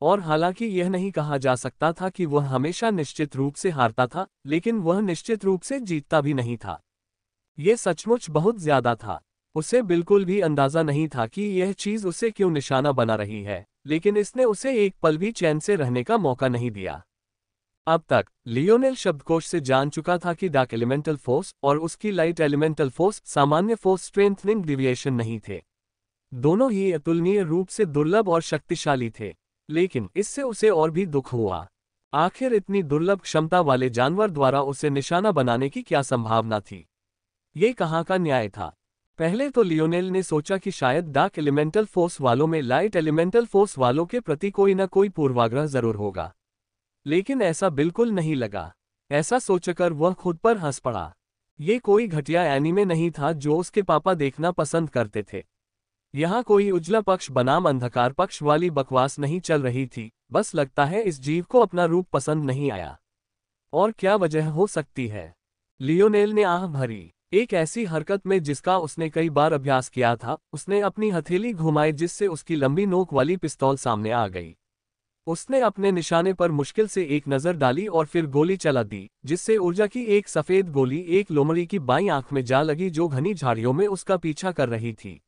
और हालांकि यह नहीं कहा जा सकता था कि वह हमेशा निश्चित रूप से हारता था, लेकिन वह निश्चित रूप से जीतता भी नहीं था। यह सचमुच बहुत ज्यादा था। उसे बिल्कुल भी अंदाजा नहीं था कि यह चीज उसे क्यों निशाना बना रही है, लेकिन इसने उसे एक पल भी चैन से रहने का मौका नहीं दिया। अब तक लियोनेल शब्दकोश से जान चुका था कि डार्क एलिमेंटल फोर्स और उसकी लाइट एलिमेंटल फोर्स सामान्य फोर्स स्ट्रेंथनिंग डिविएशन नहीं थे। दोनों ही अतुलनीय रूप से दुर्लभ और शक्तिशाली थे, लेकिन इससे उसे और भी दुख हुआ। आखिर इतनी दुर्लभ क्षमता वाले जानवर द्वारा उसे निशाना बनाने की क्या संभावना थी? ये कहाँ का न्याय था? पहले तो लियोनेल ने सोचा कि शायद डार्क एलिमेंटल फोर्स वालों में लाइट एलिमेंटल फोर्स वालों के प्रति कोई न कोई पूर्वाग्रह जरूर होगा। लेकिन ऐसा बिल्कुल नहीं लगा। ऐसा सोचकर वह खुद पर हंस पड़ा। ये कोई घटिया एनीमे नहीं था जो उसके पापा देखना पसंद करते थे। यहाँ कोई उजला पक्ष बनाम अंधकार पक्ष वाली बकवास नहीं चल रही थी, बस लगता है इस जीव को अपना रूप पसंद नहीं आया। और क्या वजह हो सकती है? लियोनेल ने आह भरी। एक ऐसी हरकत में जिसका उसने कई बार अभ्यास किया था, उसने अपनी हथेली घुमाई जिससे उसकी लंबी नोक वाली पिस्तौल सामने आ गई। उसने अपने निशाने पर मुश्किल से एक नजर डाली और फिर गोली चला दी, जिससे ऊर्जा की एक सफेद गोली एक लोमड़ी की बाईं आंख में जा लगी जो घनी झाड़ियों में उसका पीछा कर रही थी।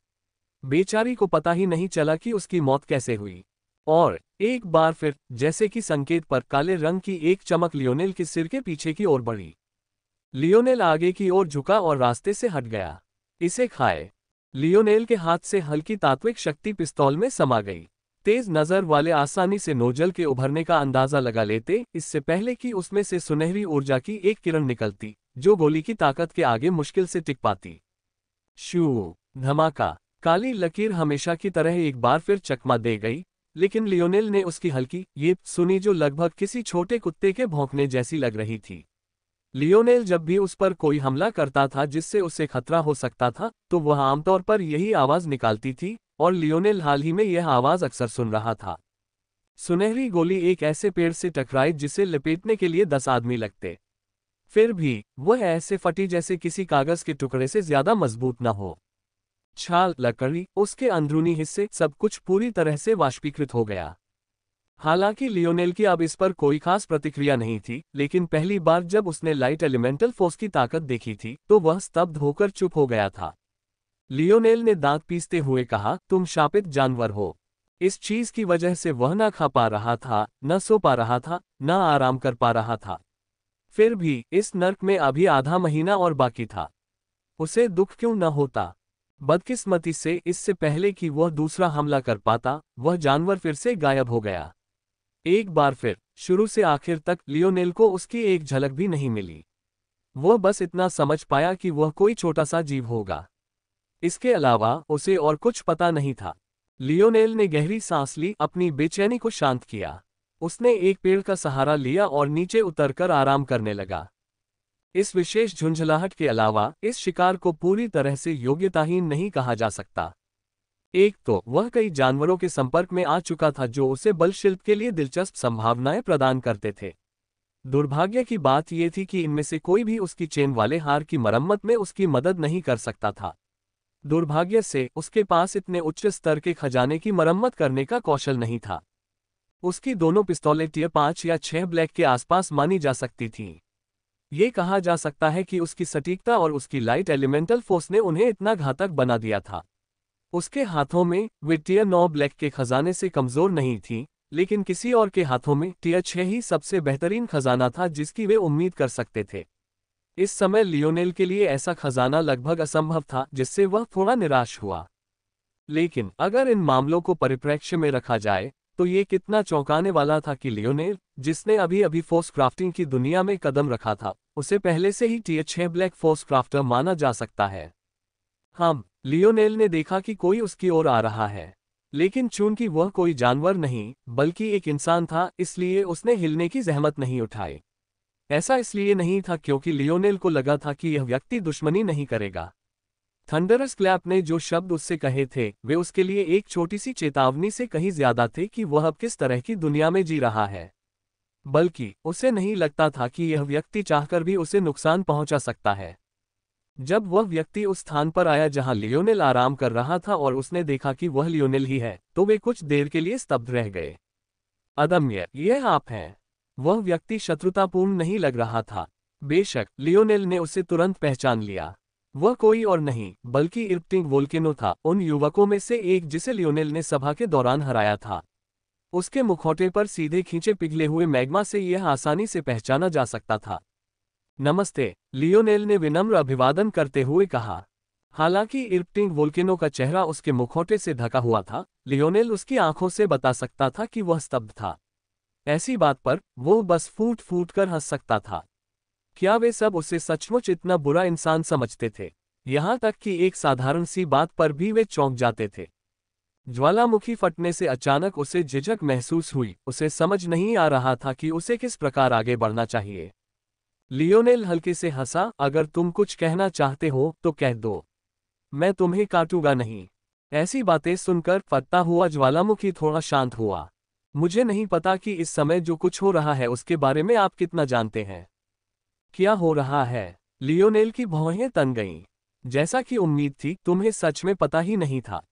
बेचारी को पता ही नहीं चला कि उसकी मौत कैसे हुई। और एक बार फिर, जैसे कि संकेत पर, काले रंग की एक चमक लियोनेल के सिर के पीछे की ओर बढ़ी। लियोनेल आगे की ओर झुका और रास्ते से हट गया। इसे खाए। लियोनेल के हाथ से हल्की तात्विक शक्ति पिस्तौल में समा गई। तेज नजर वाले आसानी से नोजल के उभरने का अंदाजा लगा लेते, इससे पहले कि उसमें से सुनहरी ऊर्जा की एक किरण निकलती, जो गोली की ताकत के आगे मुश्किल से टिक पाती। शू! धमाका! काली लकीर हमेशा की तरह एक बार फिर चकमा दे गई, लेकिन लियोनेल ने उसकी हल्की ये सुनी जो लगभग किसी छोटे कुत्ते के भौंकने जैसी लग रही थी। लियोनेल जब भी उस पर कोई हमला करता था जिससे उसे खतरा हो सकता था, तो वह आमतौर पर यही आवाज निकालती थी, और लियोनेल हाल ही में यह आवाज अक्सर सुन रहा था। सुनहरी गोली एक ऐसे पेड़ से टकराई जिसे लपेटने के लिए 10 आदमी लगते। फिर भी वह ऐसे फटी जैसे किसी कागज के टुकड़े से ज्यादा मजबूत न हो। छाल, लकड़ी, उसके अंदरूनी हिस्से, सब कुछ पूरी तरह से वाष्पीकृत हो गया। हालांकि लियोनेल की अब इस पर कोई खास प्रतिक्रिया नहीं थी, लेकिन पहली बार जब उसने लाइट एलिमेंटल फोर्स की ताकत देखी थी, तो वह स्तब्ध होकर चुप हो गया था। लियोनेल ने दांत पीसते हुए कहा, तुम शापित जानवर हो। इस चीज की वजह से वह न खा पा रहा था, न सो पा रहा था, न आराम कर पा रहा था। फिर भी इस नर्क में अभी आधा महीना और बाकी था। उसे दुख क्यों न होता? बदकिस्मती से, इससे पहले कि वह दूसरा हमला कर पाता, वह जानवर फिर से गायब हो गया। एक बार फिर, शुरू से आखिर तक, लियोनेल को उसकी एक झलक भी नहीं मिली। वह बस इतना समझ पाया कि वह कोई छोटा सा जीव होगा। इसके अलावा उसे और कुछ पता नहीं था। लियोनेल ने गहरी सांस ली, अपनी बेचैनी को शांत किया। उसने एक पेड़ का सहारा लिया और नीचे उतरकर आराम करने लगा। इस विशेष झुंझलाहट के अलावा इस शिकार को पूरी तरह से योग्यताहीन नहीं कहा जा सकता। एक तो वह कई जानवरों के संपर्क में आ चुका था जो उसे बलशिल्प के लिए दिलचस्प संभावनाएं प्रदान करते थे। दुर्भाग्य की बात यह थी कि इनमें से कोई भी उसकी चेन वाले हार की मरम्मत में उसकी मदद नहीं कर सकता था। दुर्भाग्य से उसके पास इतने उच्च स्तर के खजाने की मरम्मत करने का कौशल नहीं था। उसकी दोनों पिस्तौलें टियर 5 या 6 ब्लैक के आसपास मानी जा सकती थीं। ये कहा जा सकता है कि उसकी सटीकता और उसकी लाइट एलिमेंटल फोर्स ने उन्हें इतना घातक बना दिया था। उसके हाथों में वे टियर 9 ब्लैक के खजाने से कमजोर नहीं थी, लेकिन किसी और के हाथों में टियर 6 ही सबसे बेहतरीन खजाना था जिसकी वे उम्मीद कर सकते थे। इस समय लियोनेल के लिए ऐसा खजाना लगभग असंभव था, जिससे वह थोड़ा निराश हुआ। लेकिन अगर इन मामलों को परिप्रेक्ष्य में रखा जाए, तो ये कितना चौंकाने वाला था कि लियोनेल, जिसने अभी अभी फोर्स क्राफ्टिंग की दुनिया में कदम रखा था, उसे पहले से ही टियर 6 ब्लैक फोर्स क्राफ्टर माना जा सकता है। लियोनेल ने देखा कि कोई उसकी ओर आ रहा है, लेकिन चूंकि वह कोई जानवर नहीं बल्कि एक इंसान था, इसलिए उसने हिलने की जहमत नहीं उठाई। ऐसा इसलिए नहीं था क्योंकि लियोनेल को लगा था कि यह व्यक्ति दुश्मनी नहीं करेगा। थंडरस क्लैप ने जो शब्द उससे कहे थे, वे उसके लिए एक छोटी सी चेतावनी से कहीं ज्यादा थे कि वह अब किस तरह की दुनिया में जी रहा है। बल्कि उसे नहीं लगता था कि यह व्यक्ति चाहकर भी उसे नुकसान पहुंचा सकता है। जब वह व्यक्ति उस स्थान पर आया जहां लियोनेल आराम कर रहा था और उसने देखा कि वह लियोनेल ही है, तो वे कुछ देर के लिए स्तब्ध रह गए। अदम्य, यह आप हैं। वह व्यक्ति शत्रुतापूर्ण नहीं लग रहा था। बेशक लियोनेल ने उसे तुरंत पहचान लिया। वह कोई और नहीं बल्कि इर्प्टिंग वोल्केनो था, उन युवकों में से एक जिसे लियोनेल ने सभा के दौरान हराया था। उसके मुखौटे पर सीधे खींचे पिघले हुए मैग्मा से यह आसानी से पहचाना जा सकता था। नमस्ते, लियोनेल ने विनम्र अभिवादन करते हुए कहा। हालांकि इर्प्टिंग वोल्केनो का चेहरा उसके मुखौटे से ढका हुआ था, लियोनेल उसकी आंखों से बता सकता था कि वह स्तब्ध था। ऐसी बात पर वो बस फूट फूट कर हंस सकता था। क्या वे सब उसे सचमुच इतना बुरा इंसान समझते थे? यहाँ तक कि एक साधारण सी बात पर भी वे चौंक जाते थे। ज्वालामुखी फटने से अचानक उसे झिझक महसूस हुई, उसे समझ नहीं आ रहा था कि उसे किस प्रकार आगे बढ़ना चाहिए। लियोनेल हल्के से हंसा, अगर तुम कुछ कहना चाहते हो तो कह दो, मैं तुम्हें काटूंगा नहीं। ऐसी बातें सुनकर फटता हुआ ज्वालामुखी थोड़ा शांत हुआ। मुझे नहीं पता कि इस समय जो कुछ हो रहा है उसके बारे में आप कितना जानते हैं। क्या हो रहा है? लियोनेल की भौहें तन गईं। जैसा कि उम्मीद थी, तुम्हें सच में पता ही नहीं था।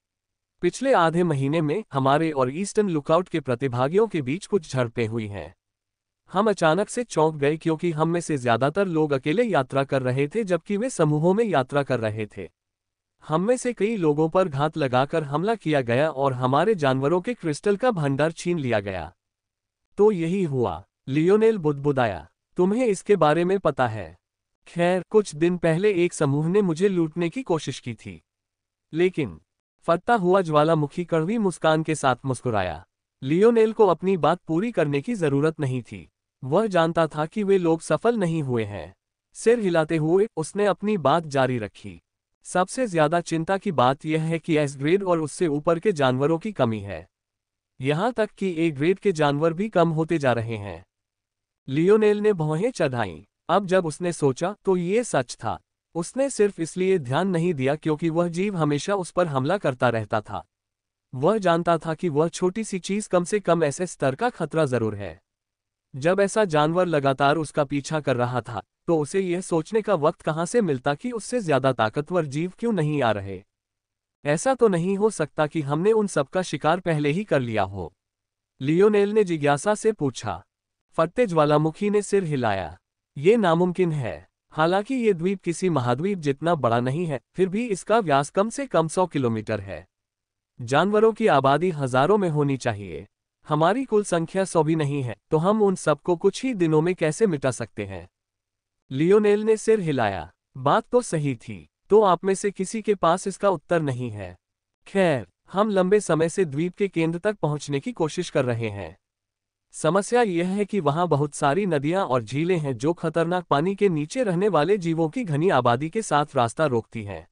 पिछले आधे महीने में हमारे और ईस्टर्न लुकआउट के प्रतिभागियों के बीच कुछ झड़पें हुई हैं। हम अचानक से चौंक गए क्योंकि हम में से ज्यादातर लोग अकेले यात्रा कर रहे थे जबकि वे समूहों में यात्रा कर रहे थे। हम में से कई लोगों पर घात लगाकर हमला किया गया और हमारे जानवरों के क्रिस्टल का भंडार छीन लिया गया। तो यही हुआ, लियोनेल बुदबुदाया। तुम्हें इसके बारे में पता है? खैर, कुछ दिन पहले एक समूह ने मुझे लूटने की कोशिश की थी। लेकिन फटता हुआ ज्वालामुखी कड़वी मुस्कान के साथ मुस्कुराया। लियोनेल को अपनी बात पूरी करने की जरूरत नहीं थी। वह जानता था कि वे लोग सफल नहीं हुए हैं। सिर हिलाते हुए उसने अपनी बात जारी रखी। सबसे ज्यादा चिंता की बात यह है कि एस ग्रेड और उससे ऊपर के जानवरों की कमी है। यहां तक कि ए ग्रेड के जानवर भी कम होते जा रहे हैं। लियोनेल ने भौहें चढ़ाईं। अब जब उसने सोचा तो ये सच था। उसने सिर्फ इसलिए ध्यान नहीं दिया क्योंकि वह जीव हमेशा उस पर हमला करता रहता था। वह जानता था कि वह छोटी सी चीज कम से कम ऐसे स्तर का खतरा जरूर है। जब ऐसा जानवर लगातार उसका पीछा कर रहा था तो उसे यह सोचने का वक्त कहां से मिलता कि उससे ज्यादा ताकतवर जीव क्यों नहीं आ रहे। ऐसा तो नहीं हो सकता कि हमने उन सबका शिकार पहले ही कर लिया हो? लियोनेल ने जिज्ञासा से पूछा। फटते ज्वालामुखी ने सिर हिलाया। ये नामुमकिन है। हालांकि ये द्वीप किसी महाद्वीप जितना बड़ा नहीं है, फिर भी इसका व्यास कम से कम 100 किलोमीटर है। जानवरों की आबादी हजारों में होनी चाहिए। हमारी कुल संख्या 100 भी नहीं है, तो हम उन सबको कुछ ही दिनों में कैसे मिटा सकते हैं? लियोनेल ने सिर हिलाया। बात तो सही थी। तो आप में से किसी के पास इसका उत्तर नहीं है। खैर, हम लंबे समय से द्वीप के केंद्र तक पहुंचने की कोशिश कर रहे हैं। समस्या यह है कि वहां बहुत सारी नदियां और झीलें हैं जो खतरनाक पानी के नीचे रहने वाले जीवों की घनी आबादी के साथ रास्ता रोकती हैं।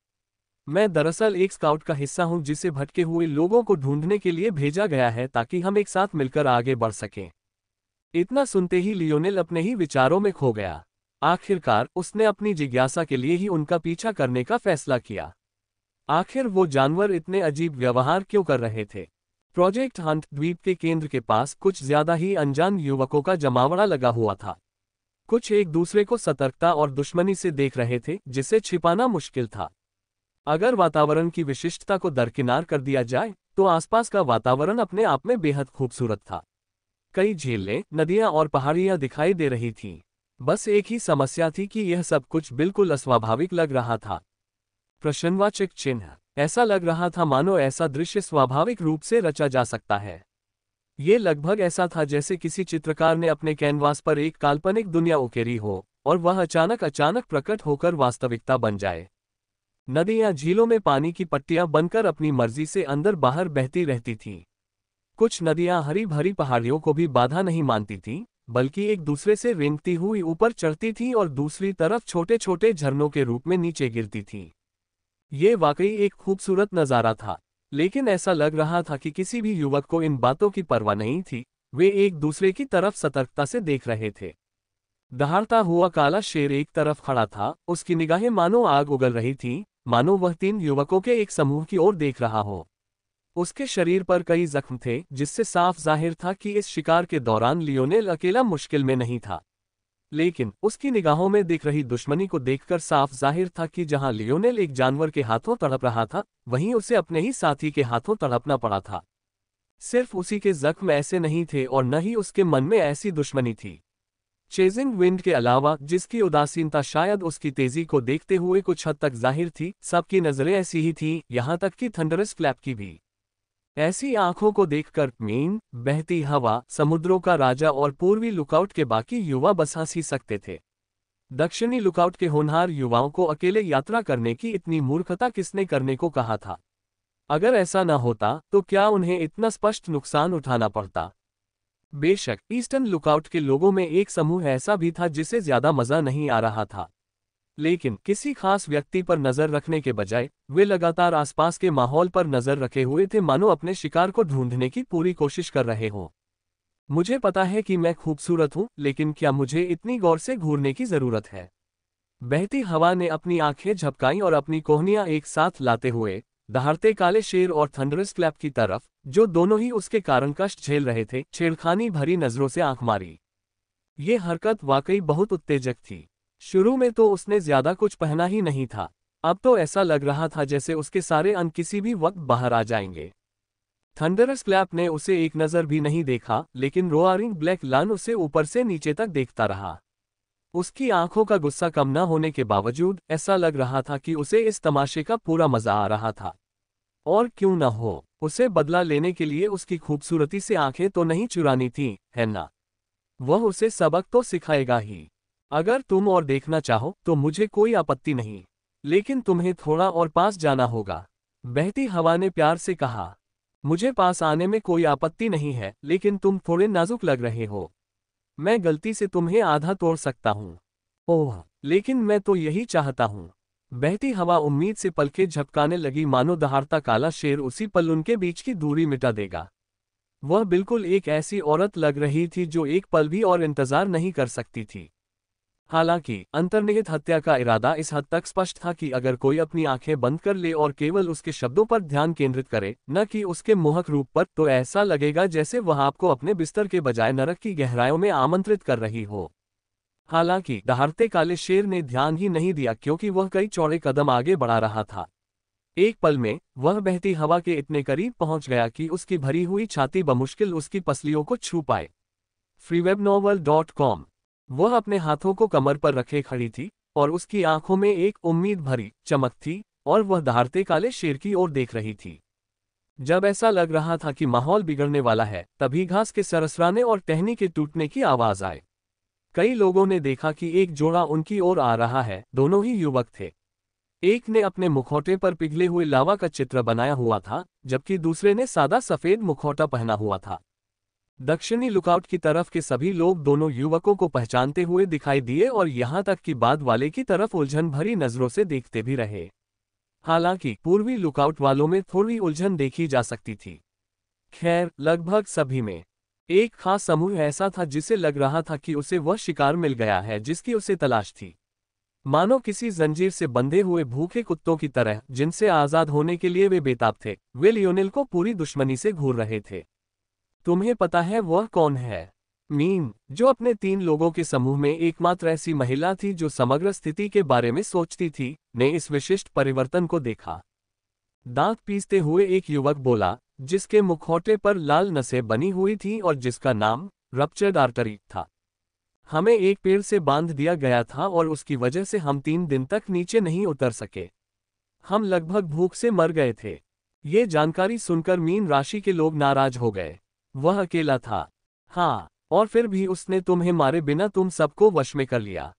मैं दरअसल एक स्काउट का हिस्सा हूं जिसे भटके हुए लोगों को ढूंढने के लिए भेजा गया है ताकि हम एक साथ मिलकर आगे बढ़ सकें। इतना सुनते ही लियोनेल अपने ही विचारों में खो गया। आखिरकार उसने अपनी जिज्ञासा के लिए ही उनका पीछा करने का फैसला किया। आखिर वो जानवर इतने अजीब व्यवहार क्यों कर रहे थे? प्रोजेक्ट हंट द्वीप के केंद्र के पास कुछ ज्यादा ही अनजान युवकों का जमावड़ा लगा हुआ था। कुछ एक दूसरे को सतर्कता और दुश्मनी से देख रहे थे जिसे छिपाना मुश्किल था। अगर वातावरण की विशिष्टता को दरकिनार कर दिया जाए तो आसपास का वातावरण अपने आप में बेहद खूबसूरत था। कई झीलें, नदियां और पहाड़ियां दिखाई दे रही थीं। बस एक ही समस्या थी कि यह सब कुछ बिल्कुल अस्वाभाविक लग रहा था। प्रश्नवाचक चिन्ह। ऐसा लग रहा था मानो ऐसा दृश्य स्वाभाविक रूप से रचा जा सकता है। ये लगभग ऐसा था जैसे किसी चित्रकार ने अपने कैनवास पर एक काल्पनिक दुनिया उकेरी हो और वह अचानक प्रकट होकर वास्तविकता बन जाए। नदियां झीलों में पानी की पट्टियां बनकर अपनी मर्जी से अंदर बाहर बहती रहती थीं। कुछ नदियां हरी भरी पहाड़ियों को भी बाधा नहीं मानती थीं, बल्कि एक दूसरे से रेंगती हुई ऊपर चढ़ती थीं और दूसरी तरफ छोटे छोटे झरनों के रूप में नीचे गिरती थीं। ये वाकई एक खूबसूरत नज़ारा था, लेकिन ऐसा लग रहा था कि किसी भी युवक को इन बातों की परवाह नहीं थी। वे एक दूसरे की तरफ सतर्कता से देख रहे थे। दहाड़ता हुआ काला शेर एक तरफ खड़ा था, उसकी निगाहें मानो आग उगल रही थीं, मानो वह 3 युवकों के एक समूह की ओर देख रहा हो। उसके शरीर पर कई जख्म थे, जिससे साफ जाहिर था कि इस शिकार के दौरान लियोनेल अकेला मुश्किल में नहीं था। लेकिन उसकी निगाहों में दिख रही दुश्मनी को देखकर साफ जाहिर था कि जहां लियोनेल एक जानवर के हाथों तड़प रहा था, वहीं उसे अपने ही साथी के हाथों तड़पना पड़ा था। सिर्फ उसी के जख्म ऐसे नहीं थे और न ही उसके मन में ऐसी दुश्मनी थी। चेजिंग विंड के अलावा, जिसकी उदासीनता शायद उसकी तेजी को देखते हुए कुछ हद तक जाहिर थी, सबकी नजरें ऐसी ही थीं, यहां तक कि थंडरस क्लैप की भी। ऐसी आंखों को देखकर मीन, बहती हवा, समुद्रों का राजा और पूर्वी लुकआउट के बाकी युवा बस हंस ही सकते थे। दक्षिणी लुकआउट के होनहार युवाओं को अकेले यात्रा करने की इतनी मूर्खता किसने करने को कहा था? अगर ऐसा न होता तो क्या उन्हें इतना स्पष्ट नुकसान उठाना पड़ता? बेशक ईस्टर्न लुकआउट के लोगों में एक समूह ऐसा भी था जिसे ज्यादा मजा नहीं आ रहा था। लेकिन किसी खास व्यक्ति पर नजर रखने के बजाय वे लगातार आसपास के माहौल पर नजर रखे हुए थे, मानो अपने शिकार को ढूंढने की पूरी कोशिश कर रहे हों। मुझे पता है कि मैं खूबसूरत हूं, लेकिन क्या मुझे इतनी गौर से घूरने की जरूरत है? बहती हवा ने अपनी आंखें झपकाईं और अपनी कोहनियां एक साथ लाते हुए दहाड़ते काले शेर और थंडरस क्लैप की तरफ, जो दोनों ही उसके कारण कष्ट झेल रहे थे, छेड़खानी भरी नजरों से आंख मारी। ये हरकत वाकई बहुत उत्तेजक थी। शुरू में तो उसने ज्यादा कुछ पहना ही नहीं था, अब तो ऐसा लग रहा था जैसे उसके सारे अंग किसी भी वक्त बाहर आ जाएंगे। थंडरस क्लैप ने उसे एक नजर भी नहीं देखा, लेकिन रोआरिंग ब्लैक लान उसे ऊपर से नीचे तक देखता रहा। उसकी आंखों का गुस्सा कम न होने के बावजूद ऐसा लग रहा था कि उसे इस तमाशे का पूरा मजा आ रहा था। और क्यों न हो, उसे बदला लेने के लिए उसकी खूबसूरती से आंखें तो नहीं चुरानी थी, है ना? वह उसे सबक तो सिखाएगा ही। अगर तुम और देखना चाहो तो मुझे कोई आपत्ति नहीं, लेकिन तुम्हें थोड़ा और पास जाना होगा, बहती हवा ने प्यार से कहा। मुझे पास आने में कोई आपत्ति नहीं है, लेकिन तुम थोड़े नाजुक लग रहे हो। मैं गलती से तुम्हें आधा तोड़ सकता हूँ। ओह, लेकिन मैं तो यही चाहता हूँ। बहती हवा उम्मीद से पलकें झपकाने लगी, मानो दहाड़ता काला शेर उसी पल उनके बीच की दूरी मिटा देगा। वह बिल्कुल एक ऐसी औरत लग रही थी जो एक पल भी और इंतजार नहीं कर सकती थी। हालांकि अंतर्निहित हत्या का इरादा इस हद तक स्पष्ट था कि अगर कोई अपनी आंखें बंद कर ले और केवल उसके शब्दों पर ध्यान केंद्रित करे, न कि उसके मोहक रूप पर, तो ऐसा लगेगा जैसे वह आपको अपने बिस्तर के बजाय नरक की गहराइयों में आमंत्रित कर रही हो। हालांकि दहाड़ते काले शेर ने ध्यान ही नहीं दिया, क्योंकि वह कई चौड़े कदम आगे बढ़ा रहा था। एक पल में वह बहती हवा के इतने करीब पहुंच गया कि उसकी भरी हुई छाती बमुश्किल उसकी पसलियों को छू पाए। freewebnovel.com। वह अपने हाथों को कमर पर रखे खड़ी थी और उसकी आंखों में एक उम्मीद भरी चमक थी, और वह दहाड़ते काले शेर की ओर देख रही थी। जब ऐसा लग रहा था कि माहौल बिगड़ने वाला है, तभी घास के सरसराने और टहनी के टूटने की आवाज आए। कई लोगों ने देखा कि एक जोड़ा उनकी ओर आ रहा है। दोनों ही युवक थे। एक ने अपने मुखौटे पर पिघले हुए लावा का चित्र बनाया हुआ था, जबकि दूसरे ने सादा सफेद मुखौटा पहना हुआ था। दक्षिणी लुकआउट की तरफ के सभी लोग दोनों युवकों को पहचानते हुए दिखाई दिए और यहां तक कि बाद वाले की तरफ उलझन भरी नजरों से देखते भी रहे। हालांकि पूर्वी लुकआउट वालों में थोड़ी उलझन देखी जा सकती थी। खैर, लगभग सभी में एक खास समूह ऐसा था जिसे लग रहा था कि उसे वह शिकार मिल गया है जिसकी उसे तलाश थी। मानो किसी जंजीर से बंधे हुए भूखे कुत्तों की तरह जिनसे आजाद होने के लिए वे बेताब थे, वे लियोनेल को पूरी दुश्मनी से घूर रहे थे। तुम्हें पता है वह कौन है? मीन, जो अपने 3 लोगों के समूह में एकमात्र ऐसी महिला थी जो समग्र स्थिति के बारे में सोचती थी, ने इस विशिष्ट परिवर्तन को देखा। दांत पीसते हुए एक युवक बोला, जिसके मुखौटे पर लाल नसें बनी हुई थीं और जिसका नाम रप्चर्ड आर्टरी था। हमें एक पेड़ से बांध दिया गया था और उसकी वजह से हम 3 दिन तक नीचे नहीं उतर सके। हम लगभग भूख से मर गए थे। ये जानकारी सुनकर मीन राशि के लोग नाराज हो गए। वह अकेला था। हाँ, और फिर भी उसने तुम्हें मारे बिना तुम सबको वश में कर लिया।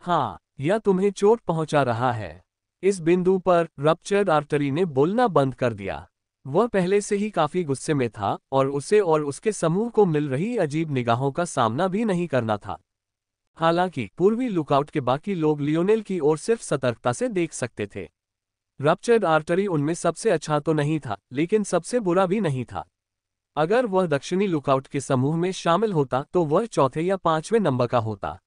हाँ, या तुम्हें चोट पहुंचा रहा है। इस बिंदु पर रप्चर्ड आर्टरी ने बोलना बंद कर दिया। वह पहले से ही काफी गुस्से में था और उसे और उसके समूह को मिल रही अजीब निगाहों का सामना भी नहीं करना था। हालांकि पूर्वी लुकआउट के बाकी लोग लियोनेल की ओर सिर्फ सतर्कता से देख सकते थे। रप्चर्ड आर्टरी उनमें सबसे अच्छा तो नहीं था, लेकिन सबसे बुरा भी नहीं था। अगर वह दक्षिणी लुकआउट के समूह में शामिल होता तो वह चौथे या 5वें नंबर का होता।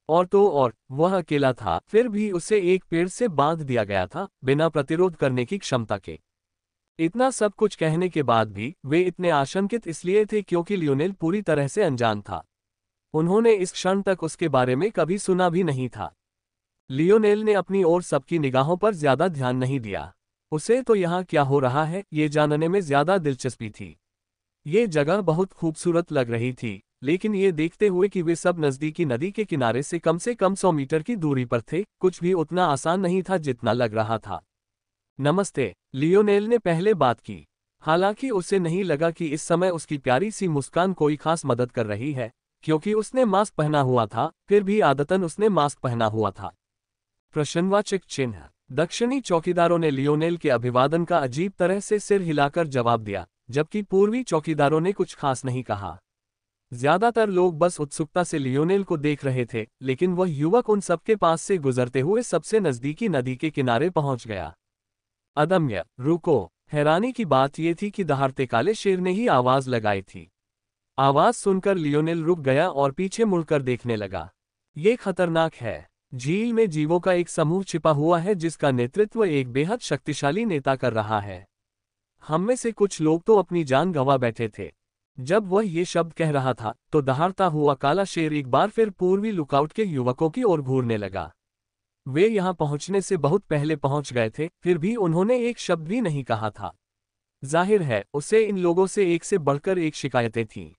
और तो और वह अकेला था, फिर भी उसे एक पेड़ से बांध दिया गया था, बिना प्रतिरोध करने की क्षमता के। इतना सब कुछ कहने के बाद भी वे इतने आशंकित इसलिए थे क्योंकि लियोनेल पूरी तरह से अनजान था। उन्होंने इस क्षण तक उसके बारे में कभी सुना भी नहीं था। लियोनेल ने अपनी ओर सबकी निगाहों पर ज्यादा ध्यान नहीं दिया। उसे तो यहाँ क्या हो रहा है ये जानने में ज्यादा दिलचस्पी थी। ये जगह बहुत खूबसूरत लग रही थी, लेकिन ये देखते हुए कि वे सब नजदीकी नदी के किनारे से कम 100 मीटर की दूरी पर थे, कुछ भी उतना आसान नहीं था जितना लग रहा था। नमस्ते, लियोनेल ने पहले बात की। हालांकि उसे नहीं लगा कि इस समय उसकी प्यारी सी मुस्कान कोई खास मदद कर रही है, क्योंकि उसने मास्क पहना हुआ था, फिर भी आदतन उसने मास्क पहना हुआ था। प्रश्नवाचक चिन्ह। दक्षिणी चौकीदारों ने लियोनेल के अभिवादन का अजीब तरह से सिर हिलाकर जवाब दिया, जबकि पूर्वी चौकीदारों ने कुछ खास नहीं कहा। ज्यादातर लोग बस उत्सुकता से लियोनेल को देख रहे थे, लेकिन वह युवक उन सबके पास से गुजरते हुए सबसे नजदीकी नदी के किनारे पहुंच गया। अदम्य, रुको। हैरानी की बात यह थी कि दहाड़ते काले शेर ने ही आवाज लगाई थी। आवाज सुनकर लियोनेल रुक गया और पीछे मुड़कर देखने लगा। ये खतरनाक है। झील में जीवों का एक समूह छिपा हुआ है जिसका नेतृत्व एक बेहद शक्तिशाली नेता कर रहा है। हम में से कुछ लोग तो अपनी जान गंवा बैठे थे। जब वह ये शब्द कह रहा था तो दहाड़ता हुआ काला शेर एक बार फिर पूर्वी लुकआउट के युवकों की ओर घूरने लगा। वे यहां पहुंचने से बहुत पहले पहुंच गए थे, फिर भी उन्होंने एक शब्द भी नहीं कहा था। जाहिर है उसे इन लोगों से एक से बढ़कर एक शिकायतें थीं।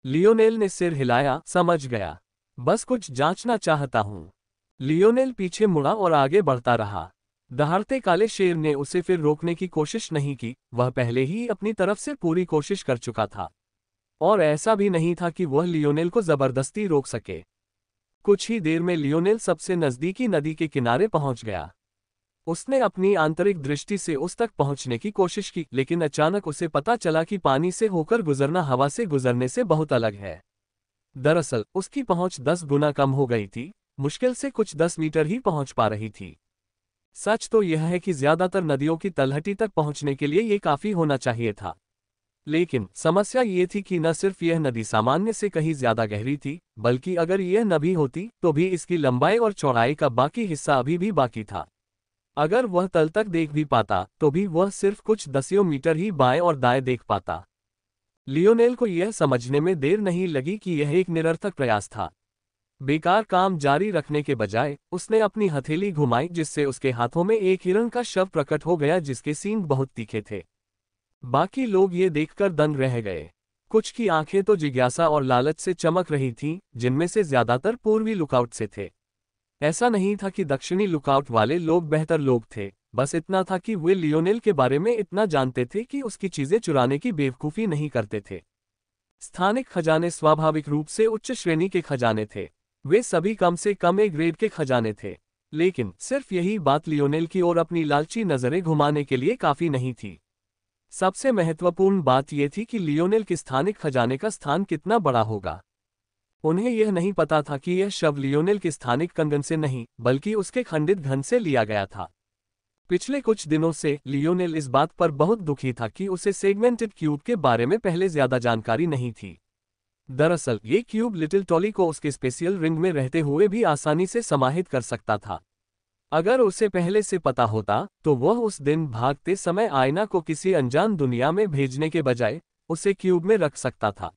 लियोनेल ने सिर हिलाया, समझ गया। बस कुछ जांचना चाहता हूं। लियोनेल पीछे मुड़ा और आगे बढ़ता रहा। दहाड़ते काले शेर ने उसे फिर रोकने की कोशिश नहीं की, वह पहले ही अपनी तरफ से पूरी कोशिश कर चुका था। और ऐसा भी नहीं था कि वह लियोनेल को जबरदस्ती रोक सके। कुछ ही देर में लियोनेल सबसे नजदीकी नदी के किनारे पहुंच गया। उसने अपनी आंतरिक दृष्टि से उस तक पहुंचने की कोशिश की, लेकिन अचानक उसे पता चला कि पानी से होकर गुजरना हवा से गुजरने से बहुत अलग है। दरअसल उसकी पहुंच 10 गुना कम हो गई थी, मुश्किल से कुछ 10 मीटर ही पहुंच पा रही थी। सच तो यह है कि ज्यादातर नदियों की तलहटी तक पहुंचने के लिए ये काफी होना चाहिए था। लेकिन समस्या ये थी कि न सिर्फ यह नदी सामान्य से कहीं ज्यादा गहरी थी, बल्कि अगर यह न भी होती तो भी इसकी लंबाई और चौड़ाई का बाकी हिस्सा अभी भी बाकी था। अगर वह तल तक देख भी पाता तो भी वह सिर्फ कुछ दसियों मीटर ही बाएं और दाएं देख पाता। लियोनेल को यह समझने में देर नहीं लगी कि यह एक निरर्थक प्रयास था। बेकार काम जारी रखने के बजाय उसने अपनी हथेली घुमाई, जिससे उसके हाथों में एक हिरण का शव प्रकट हो गया जिसके सींग बहुत तीखे थे। बाकी लोग ये देखकर दंग रह गए। कुछ की आंखें तो जिज्ञासा और लालच से चमक रही थीं, जिनमें से ज्यादातर पूर्वी लुकआउट से थे। ऐसा नहीं था कि दक्षिणी लुकआउट वाले लोग बेहतर लोग थे, बस इतना था कि वे लियोनेल के बारे में इतना जानते थे कि उसकी चीजें चुराने की बेवकूफी नहीं करते थे। स्थानिक खजाने स्वाभाविक रूप से उच्च श्रेणी के खजाने थे। वे सभी कम से कम ए ग्रेड के खजाने थे, लेकिन सिर्फ यही बात लियोनेल की ओर अपनी लालची नजरें घुमाने के लिए काफी नहीं थी। सबसे महत्वपूर्ण बात यह थी कि लियोनेल के स्थानिक खजाने का स्थान कितना बड़ा होगा। उन्हें यह नहीं पता था कि यह शव लियोनेल के स्थानिक कंगन से नहीं, बल्कि उसके खंडित धन से लिया गया था। पिछले कुछ दिनों से लियोनेल इस बात पर बहुत दुखी था कि उसे सेगमेंटेड क्यूब के बारे में पहले ज्यादा जानकारी नहीं थी। दरअसल ये क्यूब लिटिल टॉली को उसके स्पेशियल रिंग में रहते हुए भी आसानी से समाहित कर सकता था। अगर उसे पहले से पता होता तो वह उस दिन भागते समय आयना को किसी अनजान दुनिया में भेजने के बजाय उसे क्यूब में रख सकता था।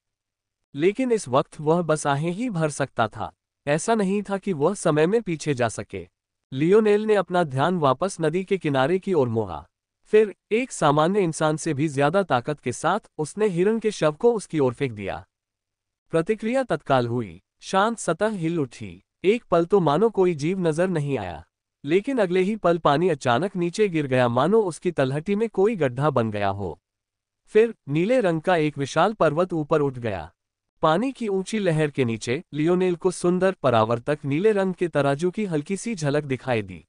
लेकिन इस वक्त वह बस आहें ही भर सकता था। ऐसा नहीं था कि वह समय में पीछे जा सके। लियोनेल ने अपना ध्यान वापस नदी के किनारे की ओर मोड़ा। फिर एक सामान्य इंसान से भी ज्यादा ताकत के साथ उसने हिरण के शव को उसकी ओर फेंक दिया। प्रतिक्रिया तत्काल हुई। शांत सतह हिल उठी। एक पल तो मानो कोई जीव नजर नहीं आया, लेकिन अगले ही पल पानी अचानक नीचे गिर गया, मानो उसकी तलहटी में कोई गड्ढा बन गया हो। फिर नीले रंग का एक विशाल पर्वत ऊपर उठ गया। पानी की ऊंची लहर के नीचे लियोनेल को सुंदर परावर्तक नीले रंग के तराजू की हल्की सी झलक दिखाई दी।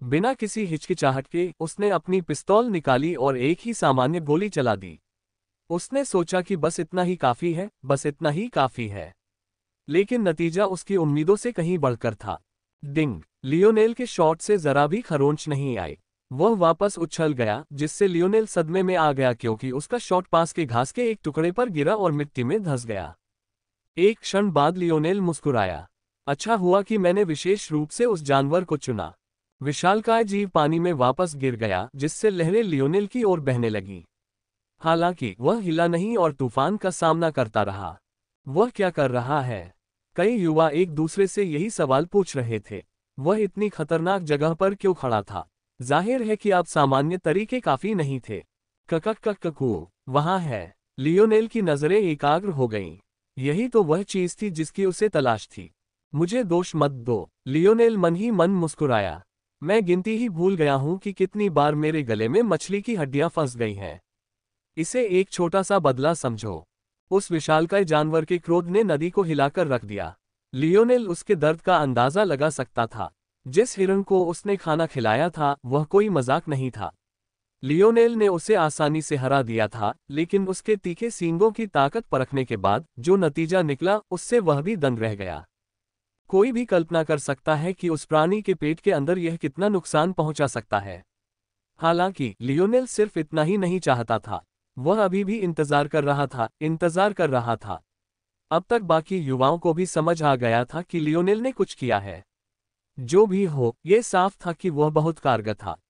बिना किसी हिचकिचाहट के उसने अपनी पिस्तौल निकाली और एक ही सामान्य गोली चला दी। उसने सोचा कि बस इतना ही काफी है, बस इतना ही काफी है। लेकिन नतीजा उसकी उम्मीदों से कहीं बढ़कर था। डिंग! लियोनेल के शॉट से जरा भी खरोंच नहीं आई। वह वापस उछल गया, जिससे लियोनेल सदमे में आ गया क्योंकि उसका शॉट पास के घास के एक टुकड़े पर गिरा और मिट्टी में धंस गया। एक क्षण बाद लियोनेल मुस्कुराया। अच्छा हुआ कि मैंने विशेष रूप से उस जानवर को चुना। विशालकाय जीव पानी में वापस गिर गया, जिससे लहरें लियोनेल की ओर बहने लगीं। हालांकि वह हिला नहीं और तूफान का सामना करता रहा। वह क्या कर रहा है? कई युवा एक दूसरे से यही सवाल पूछ रहे थे। वह इतनी खतरनाक जगह पर क्यों खड़ा था? जाहिर है कि अब सामान्य तरीके काफी नहीं थे। ककककककू, वहां है। लियोनेल की नजरें एकाग्र हो गईं। यही तो वह चीज थी जिसकी उसे तलाश थी। मुझे दोष मत दो, लियोनेल मन ही मन मुस्कुराया। मैं गिनती ही भूल गया हूं कि कितनी बार मेरे गले में मछली की हड्डियां फंस गई हैं। इसे एक छोटा सा बदला समझो। उस विशालकाय जानवर के क्रोध ने नदी को हिलाकर रख दिया। लियोनेल उसके दर्द का अंदाजा लगा सकता था। जिस हिरण को उसने खाना खिलाया था वह कोई मजाक नहीं था। लियोनेल ने उसे आसानी से हरा दिया था, लेकिन उसके तीखे सींगों की ताकत परखने के बाद जो नतीजा निकला उससे वह भी दंग रह गया। कोई भी कल्पना कर सकता है कि उस प्राणी के पेट के अंदर यह कितना नुकसान पहुंचा सकता है। हालांकि लियोनेल सिर्फ इतना ही नहीं चाहता था, वह अभी भी इंतजार कर रहा था, इंतजार कर रहा था। अब तक बाकी युवाओं को भी समझ आ गया था कि लियोनेल ने कुछ किया है। जो भी हो, यह साफ था कि वह बहुत कारगर था।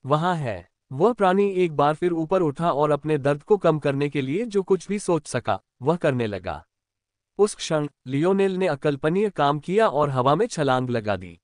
वहां है। वह प्राणी एक बार फिर ऊपर उठा और अपने दर्द को कम करने के लिए जो कुछ भी सोच सका, वह करने लगा। उस क्षण लियोनेल ने अकल्पनीय काम किया और हवा में छलांग लगा दी।